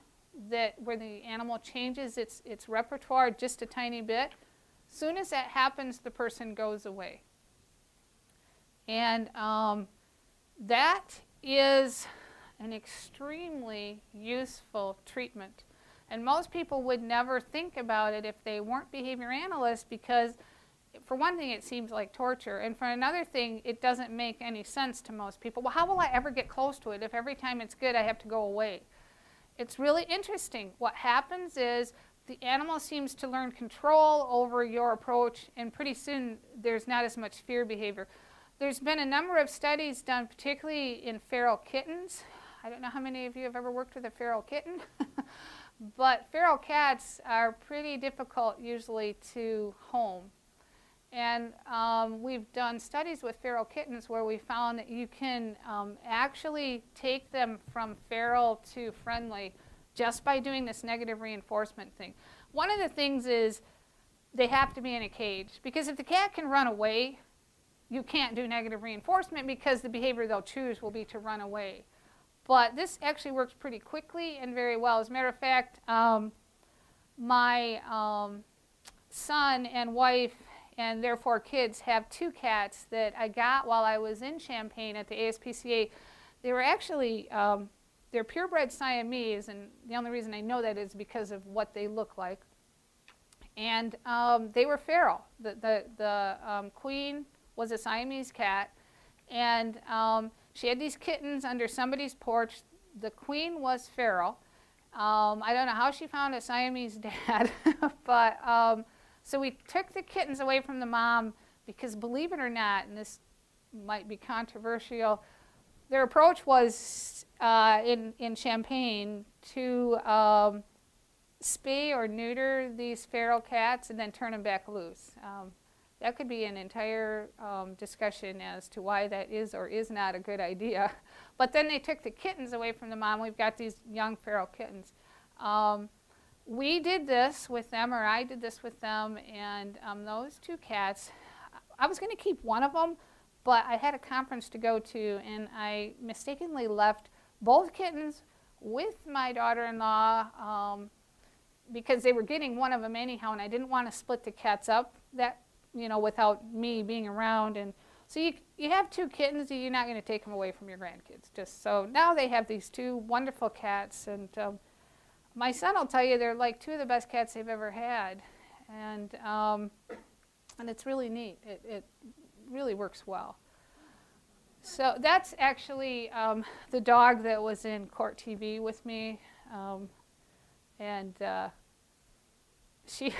where the animal changes its repertoire just a tiny bit. As soon as that happens, the person goes away. And that is an extremely useful treatment. And most people would never think about it if they weren't behavior analysts because, for one thing, it seems like torture. And for another thing, it doesn't make any sense to most people. Well, how will I ever get close to it if every time it's good I have to go away? It's really interesting. What happens is the animal seems to learn control over your approach, and pretty soon there's not as much fear behavior. There's been a number of studies done, particularly in feral kittens. I don't know how many of you have ever worked with a feral kitten, but feral cats are pretty difficult usually to home. And we've done studies with feral kittens where we found that you can actually take them from feral to friendly just by doing this negative reinforcement thing. One of the things is they have to be in a cage, because if the cat can run away, you can't do negative reinforcement because the behavior they'll choose will be to run away. But this actually works pretty quickly and very well. As a matter of fact, my son and wife and their 4 kids have 2 cats that I got while I was in Champaign at the ASPCA. They were actually, they're purebred Siamese, and the only reason I know that is because of what they look like. And they were feral. The queen was a Siamese cat, and she had these kittens under somebody's porch. The queen was feral. I don't know how she found a Siamese dad, but So we took the kittens away from the mom because, believe it or not, and this might be controversial, their approach was in Champaign to spay or neuter these feral cats and then turn them back loose. That could be an entire discussion as to why that is or is not a good idea. But then they took the kittens away from the mom. We've got these young feral kittens. We did this with them, or I did this with them, and those two cats, I was going to keep one of them, but I had a conference to go to, and I mistakenly left both kittens with my daughter-in-law because they were getting one of them anyhow, and I didn't want to split the cats up without me being around. And so you have two kittens, and you're not going to take them away from your grandkids. Just so now they have these two wonderful cats, and my son will tell you they're like two of the best cats they've ever had, and it's really neat. It really works well. So that's actually the dog that was in Court TV with me, and she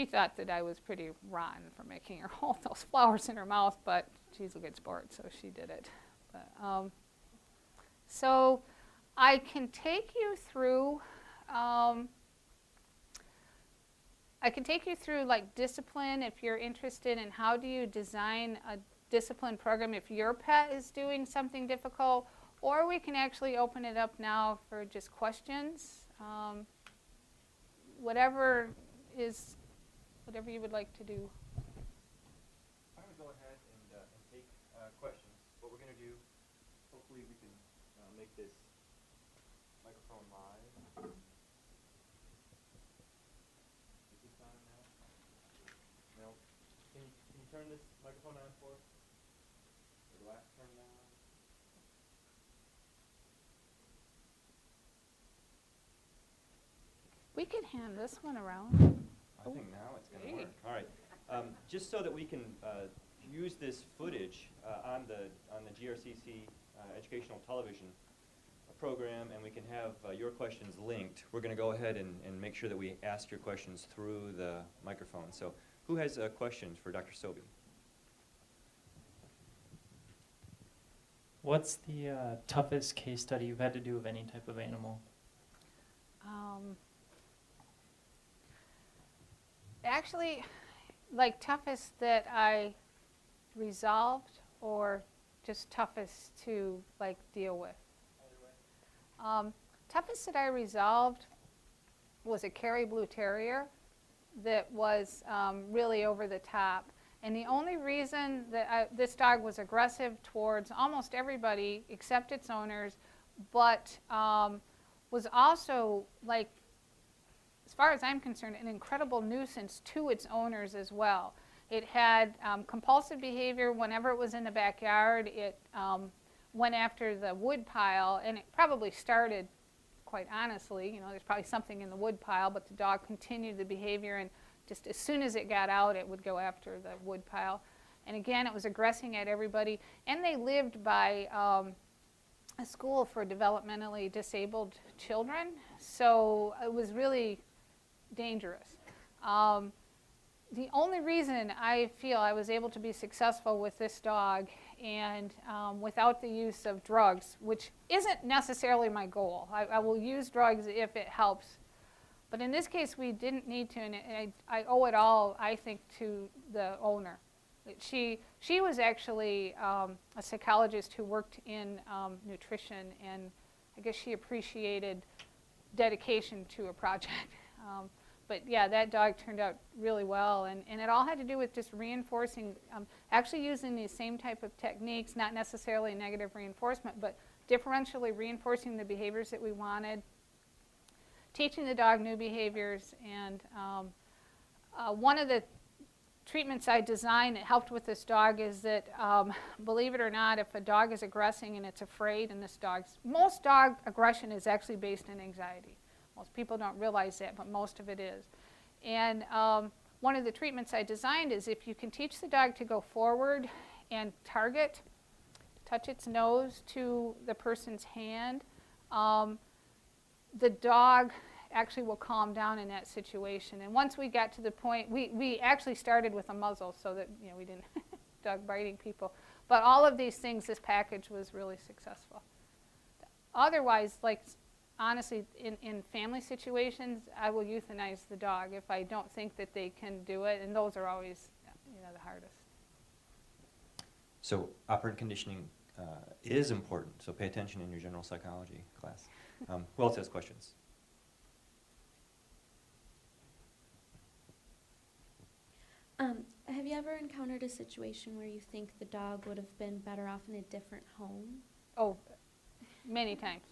thought that I was pretty rotten for making her hold those flowers in her mouth, but she's a good sport, so she did it. But, so I can take you through like discipline if you're interested in how do you design a discipline program if your pet is doing something difficult, or we can actually open it up now for just questions. Whatever you would like to do. I'm going to go ahead and take questions. What we're going to do, hopefully we can make this microphone live. Is this on now? No. Can you turn this microphone on for us? Or do I have to turn it on? We could hand this one around. I think now it's going to work. All right. Just so that we can use this footage on the GRCC educational television program, and we can have your questions linked, we're going to go ahead and make sure that we ask your questions through the microphone. So who has questions for Dr. Sobie? What's the toughest case study you've had to do of any type of animal? Actually, like toughest that I resolved, or just toughest to like deal with? Toughest that I resolved was a Kerry Blue Terrier that was really over the top. And the only reason that this dog was aggressive towards almost everybody except its owners, but was also, like, as far as I'm concerned, an incredible nuisance to its owners as well. It had compulsive behavior whenever it was in the backyard. It went after the wood pile, and it probably started, quite honestly, there's probably something in the wood pile, but the dog continued the behavior, and just as soon as it got out, it would go after the wood pile. And again, it was aggressing at everybody. And they lived by a school for developmentally disabled children, so it was really dangerous. The only reason I feel I was able to be successful with this dog and without the use of drugs, which isn't necessarily my goal. I will use drugs if it helps. But in this case, we didn't need to, and I owe it all, I think, to the owner. She was actually a psychologist who worked in nutrition, and I guess she appreciated dedication to a project. But yeah, that dog turned out really well, and it all had to do with just reinforcing, actually using these same type of techniques, not necessarily negative reinforcement, but differentially reinforcing the behaviors that we wanted, teaching the dog new behaviors, and one of the treatments I designed that helped with this dog is that, believe it or not, if a dog is aggressing and it's afraid, and most dog aggression is actually based in anxiety. Most people don't realize that, but most of it is. And one of the treatments I designed is if you can teach the dog to go forward and target, touch its nose to the person's hand, the dog actually will calm down in that situation. And once we got to the point, we actually started with a muzzle so that we didn't dog biting people. But all of these things, this package was really successful. Otherwise, like honestly, in family situations, I will euthanize the dog if I don't think that they can do it, and those are always the hardest. So operant conditioning is important, so pay attention in your general psychology class. Who else has questions? Have you ever encountered a situation where you think the dog would have been better off in a different home? Oh, many times.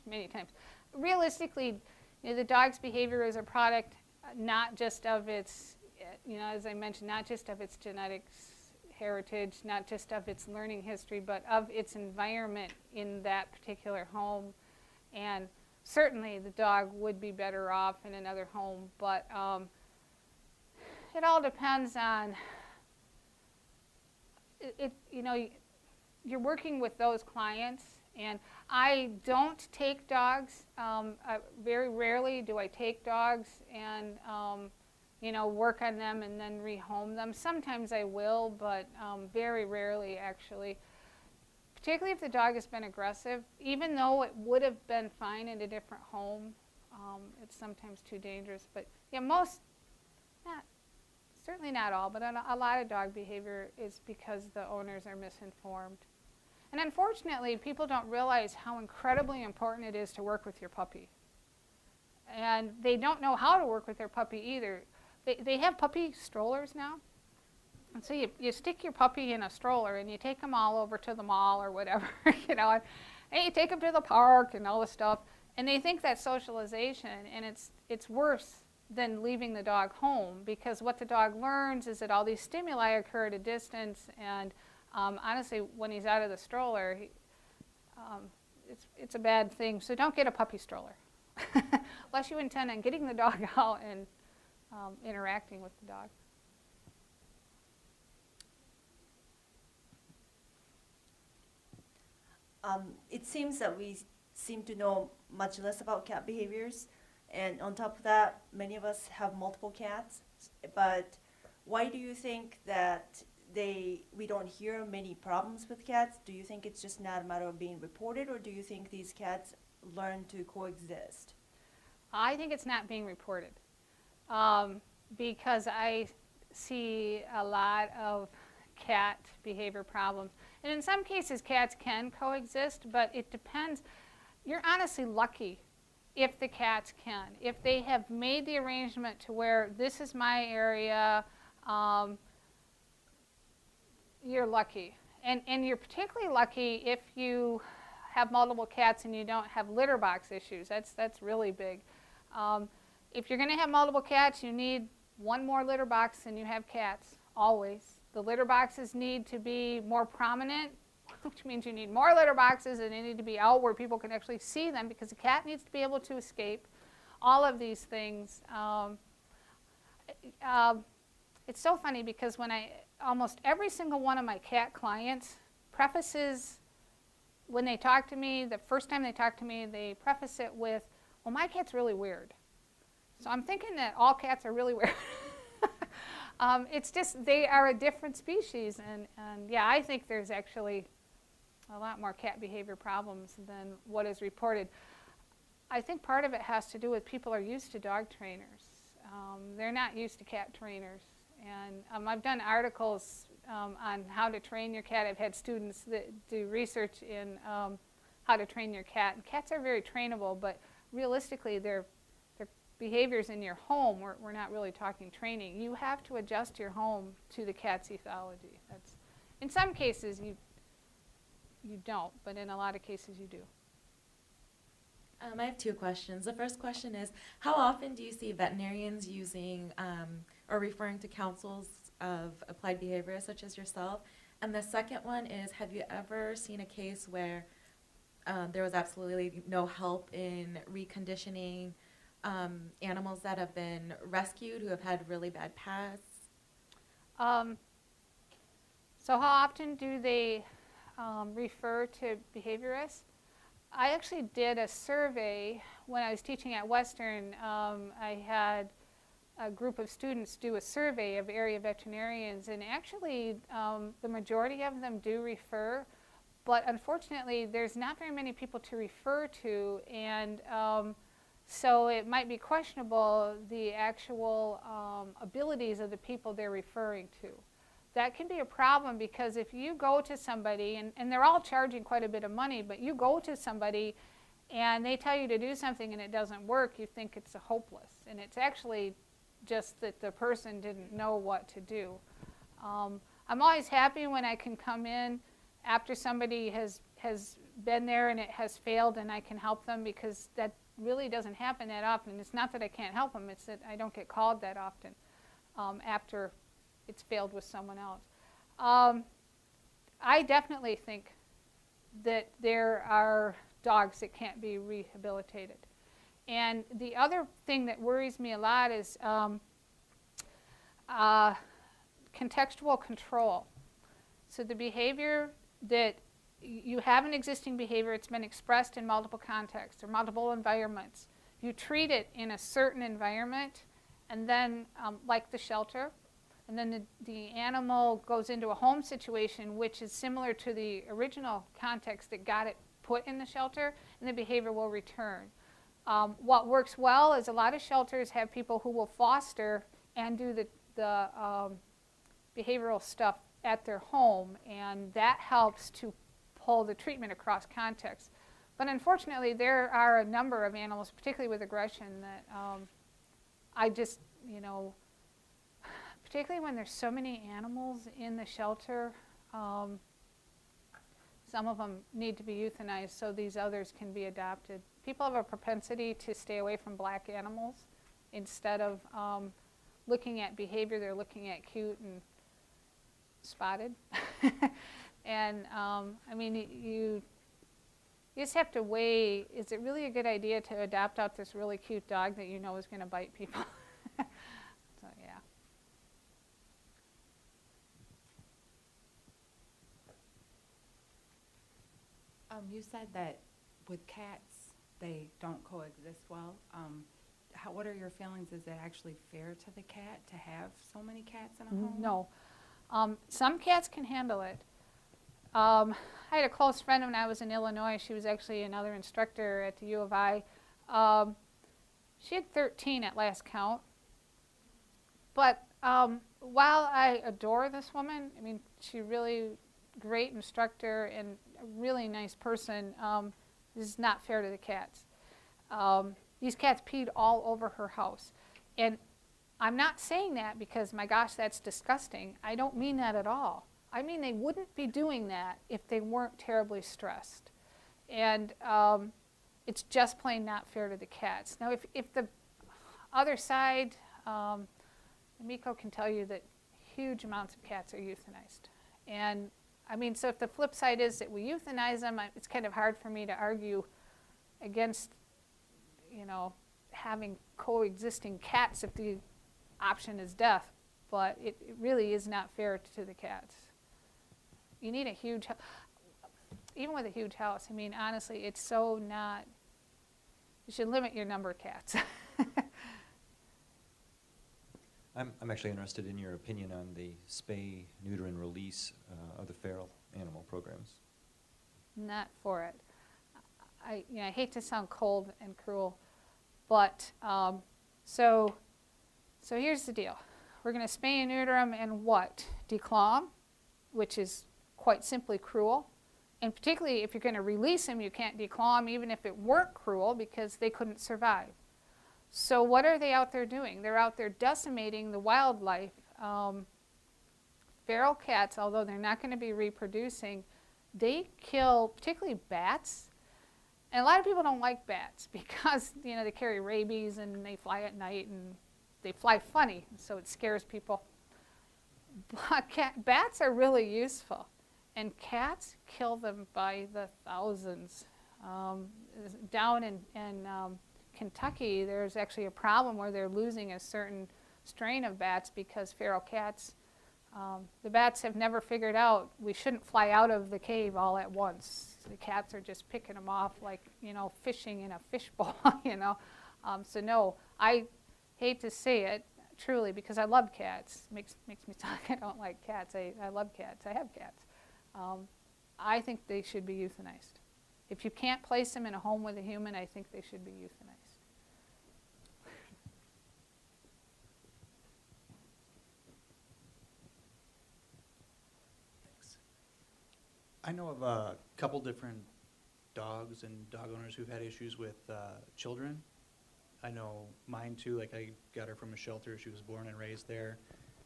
Realistically, the dog's behavior is a product not just of its, as I mentioned, not just of its genetics, heritage, not just of its learning history, but of its environment in that particular home. And certainly the dog would be better off in another home, but it all depends on you're working with those clients, and I don't take dogs. Very rarely do I take dogs and work on them and then rehome them. Sometimes I will, but very rarely actually. Particularly if the dog has been aggressive, even though it would have been fine in a different home, it's sometimes too dangerous. But yeah, certainly not all, but a lot of dog behavior is because the owners are misinformed. And unfortunately, people don't realize how incredibly important it is to work with your puppy. And they don't know how to work with their puppy either. They have puppy strollers now. And so you stick your puppy in a stroller and you take them all over to the mall or whatever, and you take them to the park and all this stuff. And they think that's socialization, and it's worse than leaving the dog home, because what the dog learns is that all these stimuli occur at a distance, and honestly, when he's out of the stroller, it's a bad thing. So don't get a puppy stroller, unless you intend on getting the dog out and interacting with the dog. It seems that we seem to know much less about cat behaviors, and on top of that, many of us have multiple cats. But why do you think that we don't hear many problems with cats? Do you think it's just not a matter of being reported, or do you think these cats learn to coexist? I think it's not being reported, because I see a lot of cat behavior problems. And in some cases, cats can coexist, but it depends. You're honestly lucky if the cats can. If they have made the arrangement to where this is my area, you're lucky. And you're particularly lucky if you have multiple cats and you don't have litter box issues. That's really big. If you're going to have multiple cats, you need one more litter box than you have cats, always. The litter boxes need to be more prominent, which means you need more litter boxes, and they need to be out where people can actually see them, because the cat needs to be able to escape. All of these things. It's so funny, because almost every single one of my cat clients prefaces, when they talk to me, the first time they talk to me, they preface it with, well, my cat's really weird. So I'm thinking that all cats are really weird. It's just they are a different species, and yeah, I think there's actually a lot more cat behavior problems than what is reported. I think part of it has to do with people are used to dog trainers. They're not used to cat trainers, and I've done articles on how to train your cat. I've had students that do research in how to train your cat. And cats are very trainable, but realistically, their behaviors in your home, we're not really talking training. You have to adjust your home to the cat's ethology. In some cases, you don't, but in a lot of cases, you do. I have two questions. The first question is, how often do you see veterinarians using or referring to counsels of applied behaviorists such as yourself? And the second one is, have you ever seen a case where there was absolutely no help in reconditioning animals that have been rescued who have had really bad pasts? So how often do they refer to behaviorists? I actually did a survey when I was teaching at Western. I had a group of students do a survey of area veterinarians, and actually the majority of them do refer, but unfortunately there's not very many people to refer to, and so it might be questionable the actual abilities of the people they're referring to. That can be a problem because if you go to somebody, and they're all charging quite a bit of money, but you go to somebody and they tell you to do something and it doesn't work, you think it's hopeless. And it's actually just that the person didn't know what to do. I'm always happy when I can come in after somebody has been there and it has failed and I can help them, because that really doesn't happen that often. It's not that I can't help them, it's that I don't get called that often after it's failed with someone else. I definitely think that there are dogs that can't be rehabilitated. And the other thing that worries me a lot is contextual control. So the behavior that you have an existing behavior, it's been expressed in multiple contexts or multiple environments. You treat it in a certain environment, and then like the shelter, and then the animal goes into a home situation which is similar to the original context that got it put in the shelter, and the behavior will return. What works well is a lot of shelters have people who will foster and do the behavioral stuff at their home, and that helps to pull the treatment across context. But unfortunately, there are a number of animals, particularly with aggression, that I just, particularly when there's so many animals in the shelter, some of them need to be euthanized so these others can be adopted. People have a propensity to stay away from black animals. Instead of looking at behavior, they're looking at cute and spotted. And I mean, you just have to weigh, is it really a good idea to adopt out this really cute dog that you know is going to bite people? So, yeah. You said that with cats, they don't coexist well. What are your feelings? Is it actually fair to the cat to have so many cats in a home? No. Some cats can handle it. I had a close friend when I was in Illinois. She was actually another instructor at the U of I. She had 13 at last count. But while I adore this woman, I mean, she's really great instructor and a really nice person, this is not fair to the cats. These cats peed all over her house. And I'm not saying that because, my gosh, that's disgusting. I don't mean that at all. I mean, they wouldn't be doing that if they weren't terribly stressed. And it's just plain not fair to the cats. Now, if the other side, Miko can tell you that huge amounts of cats are euthanized. And I mean, so if the flip side is that we euthanize them, it's kind of hard for me to argue against, having coexisting cats if the option is death. But it really is not fair to the cats. You need a huge, even with a huge house, I mean, honestly, it's so not, you should limit your number of cats. I'm actually interested in your opinion on the spay, neuter, and release of the feral animal programs. Not for it. I hate to sound cold and cruel, but so here's the deal. We're going to spay and neuter them and what? Declaw them, which is quite simply cruel. And particularly if you're going to release them, you can't declaw them even if it weren't cruel, because they couldn't survive. So what are they out there doing? They're out there decimating the wildlife. Feral cats, although they're not going to be reproducing, they kill particularly bats. And a lot of people don't like bats because they carry rabies and they fly at night and they fly funny, so it scares people. But bats are really useful, and cats kill them by the thousands. Down in Kentucky, there's actually a problem where they're losing a certain strain of bats because feral cats The bats have never figured out we shouldn't fly out of the cave all at once. The cats are just picking them off like, fishing in a fishbowl, So no, I hate to say it, truly, because I love cats. Makes me talk. I don't like cats. I love cats. I have cats. I think they should be euthanized. If you can't place them in a home with a human, I think they should be euthanized. I know of a couple different dogs and dog owners who've had issues with children. I know mine too, like I got her from a shelter. She was born and raised there.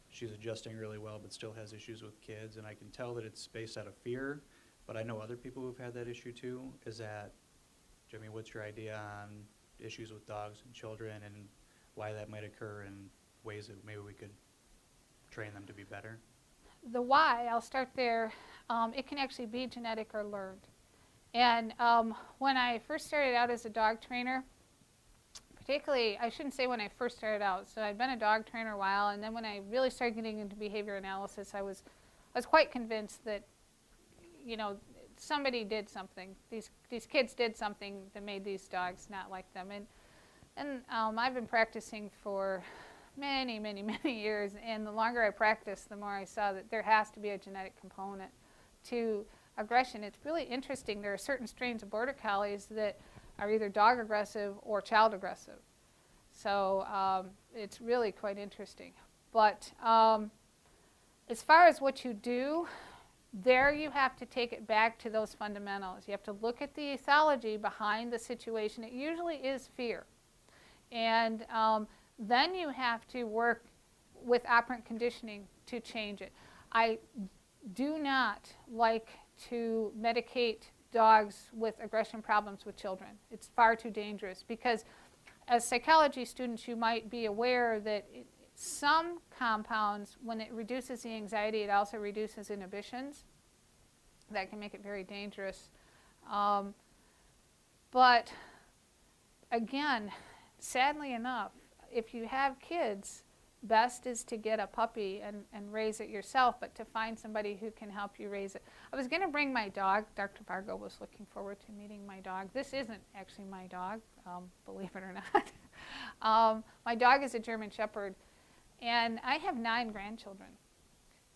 She's adjusting really well, but still has issues with kids. And I can tell that it's based out of fear, but I know other people who've had that issue too. Is that, Jimmy, what's your idea on issues with dogs and children and why that might occur and ways that maybe we could train them to be better? The why, I'll start there. It can actually be genetic or learned. And when I first started out as a dog trainer, particularly, I shouldn't say when I first started out, so I'd been a dog trainer a while, and then when I really started getting into behavior analysis, I was quite convinced that, somebody did something. These kids did something that made these dogs not like them. And I've been practicing for many, many, many years, and the longer I practiced, the more I saw that there has to be a genetic component to aggression. It's really interesting. There are certain strains of border collies that are either dog aggressive or child aggressive. So it's really quite interesting. But as far as what you do, there you have to take it back to those fundamentals. You have to look at the ethology behind the situation. It usually is fear. And then you have to work with operant conditioning to change it. I do not like to medicate dogs with aggression problems with children. It's far too dangerous because as psychology students you might be aware that some compounds, when it reduces the anxiety, it also reduces inhibitions. That can make it very dangerous. But again, sadly enough, if you have kids, best is to get a puppy and raise it yourself, but to find somebody who can help you raise it. I was going to bring my dog. Dr. Vargo was looking forward to meeting my dog. This isn't actually my dog, believe it or not. My dog is a German Shepherd, and I have 9 grandchildren.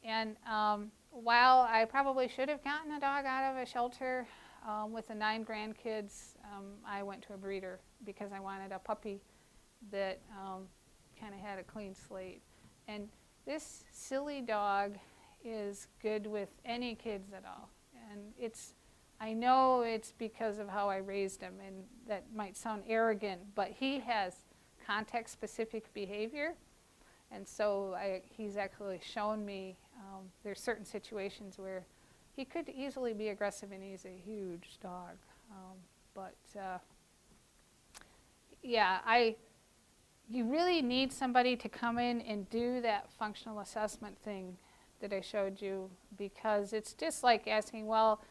And while I probably should have gotten a dog out of a shelter with the 9 grandkids, I went to a breeder because I wanted a puppy that kind of had a clean slate. And this silly dog is good with any kids at all. And I know it's because of how I raised him, and that might sound arrogant, but he has context-specific behavior. And so he's actually shown me there's certain situations where he could easily be aggressive, and he's a huge dog. You really need somebody to come in and do that functional assessment thing that I showed you, because it's just like asking, well,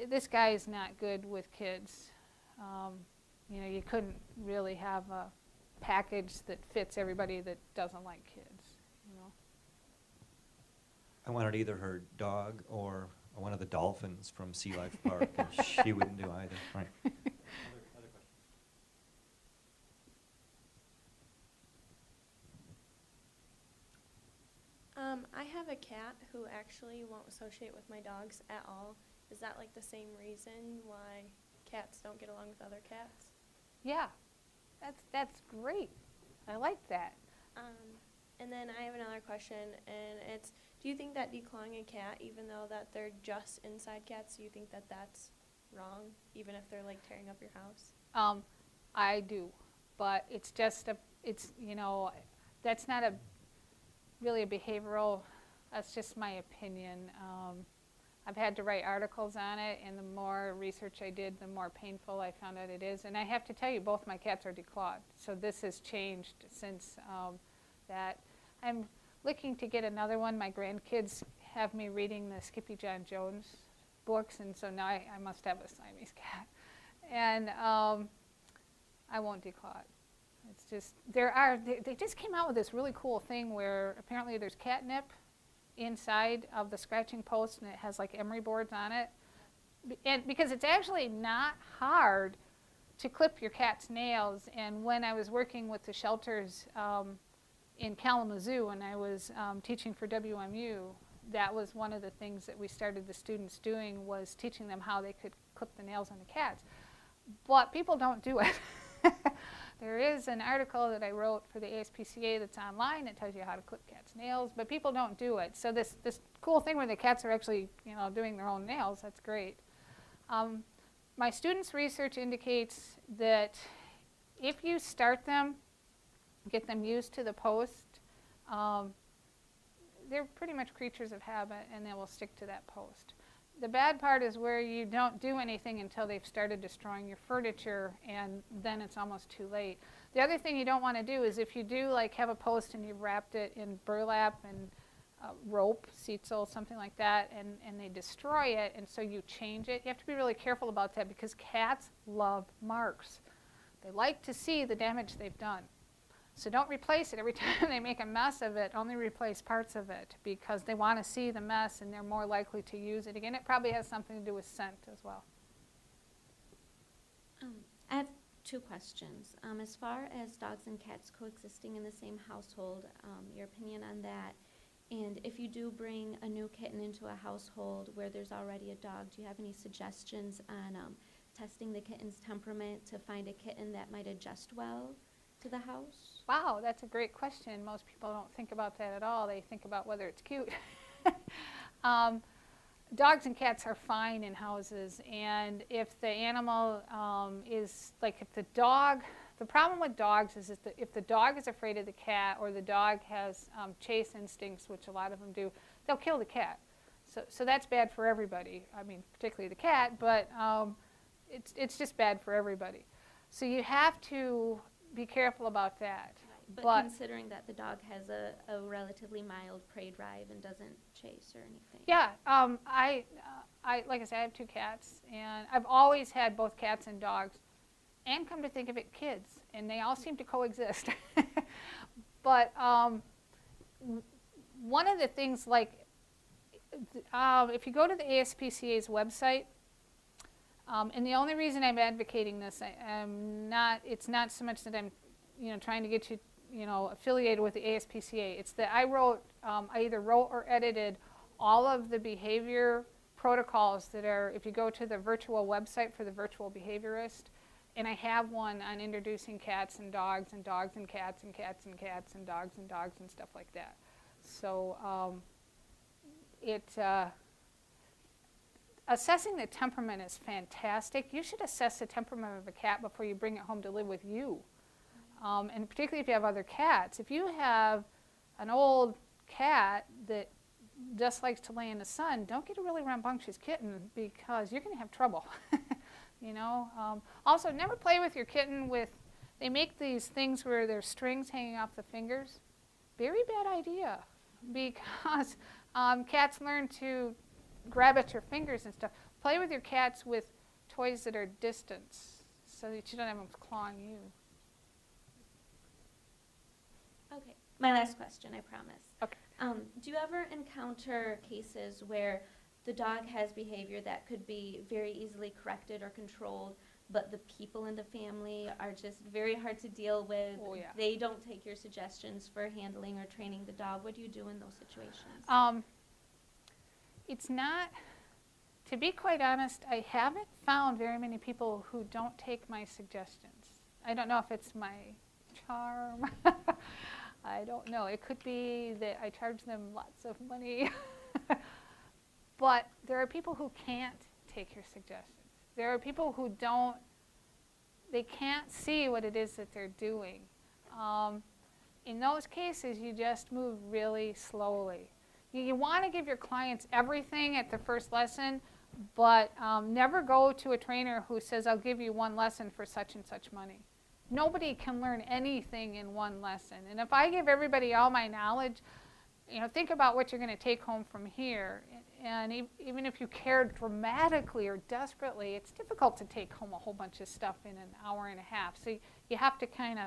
this guy is not good with kids. You couldn't really have a package that fits everybody that doesn't like kids. I wanted either her dog or one of the dolphins from Sea Life Park, and she wouldn't do either. Right. Other question. I have a cat who actually won't associate with my dogs at all. Is that like the same reason why cats don't get along with other cats? Yeah, that's great. I like that. And then I have another question, and it's, do you think that declawing a cat, even though that they're just inside cats, do you think that that's wrong, even if they're like tearing up your house? I do, but it's just that's not really a behavioral, that's just my opinion. I've had to write articles on it, and the more research I did, the more painful I found out it is. And I have to tell you, both my cats are declawed, so this has changed since that. I'm looking to get another one. My grandkids have me reading the Skippy John Jones books, and so now I must have a Siamese cat. And I won't declaw it. It's just, they just came out with this really cool thing where apparently there's catnip inside of the scratching post, and it has like emery boards on it. And because it's actually not hard to clip your cat's nails. And when I was working with the shelters in Kalamazoo, when I was teaching for WMU, that was one of the things that we started the students doing, was teaching them how they could clip the nails on the cats. But people don't do it. There is an article that I wrote for the ASPCA that's online that tells you how to clip cats' nails, but people don't do it. So this cool thing where the cats are actually, doing their own nails, that's great. My students' research indicates that if you start them, get them used to the post, they're pretty much creatures of habit, and they will stick to that post. The bad part is where you don't do anything until they've started destroying your furniture, and then it's almost too late. The other thing you don't want to do is if you do like have a post and you've wrapped it in burlap and rope, sisal, something like that, and they destroy it, and so you change it. You have to be really careful about that because cats love marks. They like to see the damage they've done. So don't replace it every time they make a mess of it. Only replace parts of it because they want to see the mess and they're more likely to use it again. It probably has something to do with scent as well. I have two questions. As far as dogs and cats coexisting in the same household, your opinion on that, and if you do bring a new kitten into a household where there's already a dog, do you have any suggestions on testing the kitten's temperament to find a kitten that might adjust well to the house? Wow, that's a great question. Most people don't think about that at all. They think about whether it's cute. Dogs and cats are fine in houses, and if the animal is, like if the dog, the problem with dogs is that if the dog is afraid of the cat or the dog has chase instincts, which a lot of them do, they'll kill the cat. So that's bad for everybody. I mean, particularly the cat, but it's just bad for everybody. So you have to be careful about that. But considering that the dog has a relatively mild prey drive and doesn't chase or anything. Yeah, I like I said, I have 2 cats, and I've always had both cats and dogs, and come to think of it, kids, and they all seem to coexist. But one of the things, like, if you go to the ASPCA's website, and the only reason I'm advocating this, it's not so much that I'm, trying to get you, affiliated with the ASPCA. It's that I either wrote or edited all of the behavior protocols that are, if you go to the virtual website for the virtual behaviorist, and I have one on introducing cats and dogs and cats and cats and cats and dogs and stuff like that. So assessing the temperament is fantastic. You should assess the temperament of a cat before you bring it home to live with you. And particularly if you have other cats. If you have an old cat that just likes to lay in the sun, don't get a really rambunctious kitten because you're going to have trouble. Also, never play with your kitten with, they make these things where there's strings hanging off the fingers. Very bad idea because cats learn to grab at your fingers and stuff. Play with your cats with toys that are distance so that you don't have them clawing you. Okay, my last question, I promise. Okay. Do you ever encounter cases where the dog has behavior that could be very easily corrected or controlled, but the people in the family are just very hard to deal with? Oh, yeah. They don't take your suggestions for handling or training the dog. What do you do in those situations? It's not, to be quite honest, I haven't found very many people who don't take my suggestions. I don't know if it's my charm. I don't know. It could be that I charge them lots of money. But there are people who can't take your suggestions. There are people who they can't see what it is that they're doing. In those cases, you just move really slowly. You want to give your clients everything at the first lesson, but never go to a trainer who says, I'll give you one lesson for such and such money. Nobody can learn anything in one lesson. And if I give everybody all my knowledge, think about what you're going to take home from here. And even if you care dramatically or desperately, it's difficult to take home a whole bunch of stuff in an hour and a half. So you have to kind of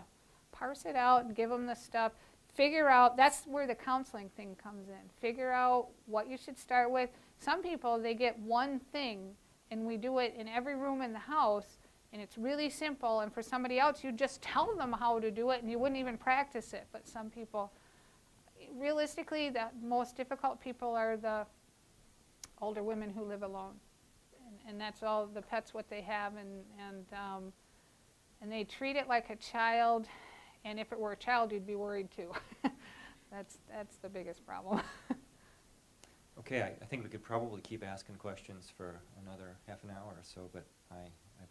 parse it out and give them the stuff. figure out, that's where the counseling thing comes in. Figure out what you should start with. Some people, they get one thing, and we do it in every room in the house, and it's really simple, and for somebody else, you just tell them how to do it, and you wouldn't even practice it. But some people, realistically, the most difficult people are the older women who live alone. And that's all the pets, what they have, and they treat it like a child, and if it were a child, you'd be worried too. That's the biggest problem. Okay, I think we could probably keep asking questions for another half an hour or so, but I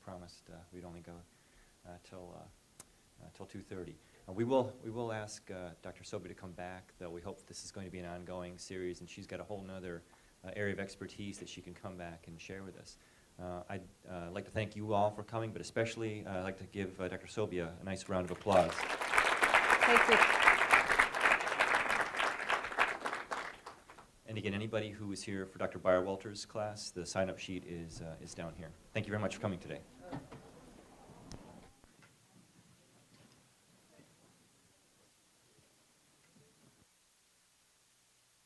promised we'd only go till 2:30. We will ask Dr. Sobie to come back, though. We hope this is going to be an ongoing series, and she's got a whole nother area of expertise that she can come back and share with us. I'd like to thank you all for coming, but especially I'd like to give Dr. Sobie a nice round of applause. Thank you. And again, anybody who is here for Dr. Byerwalter's class, the sign-up sheet is down here. Thank you very much for coming today.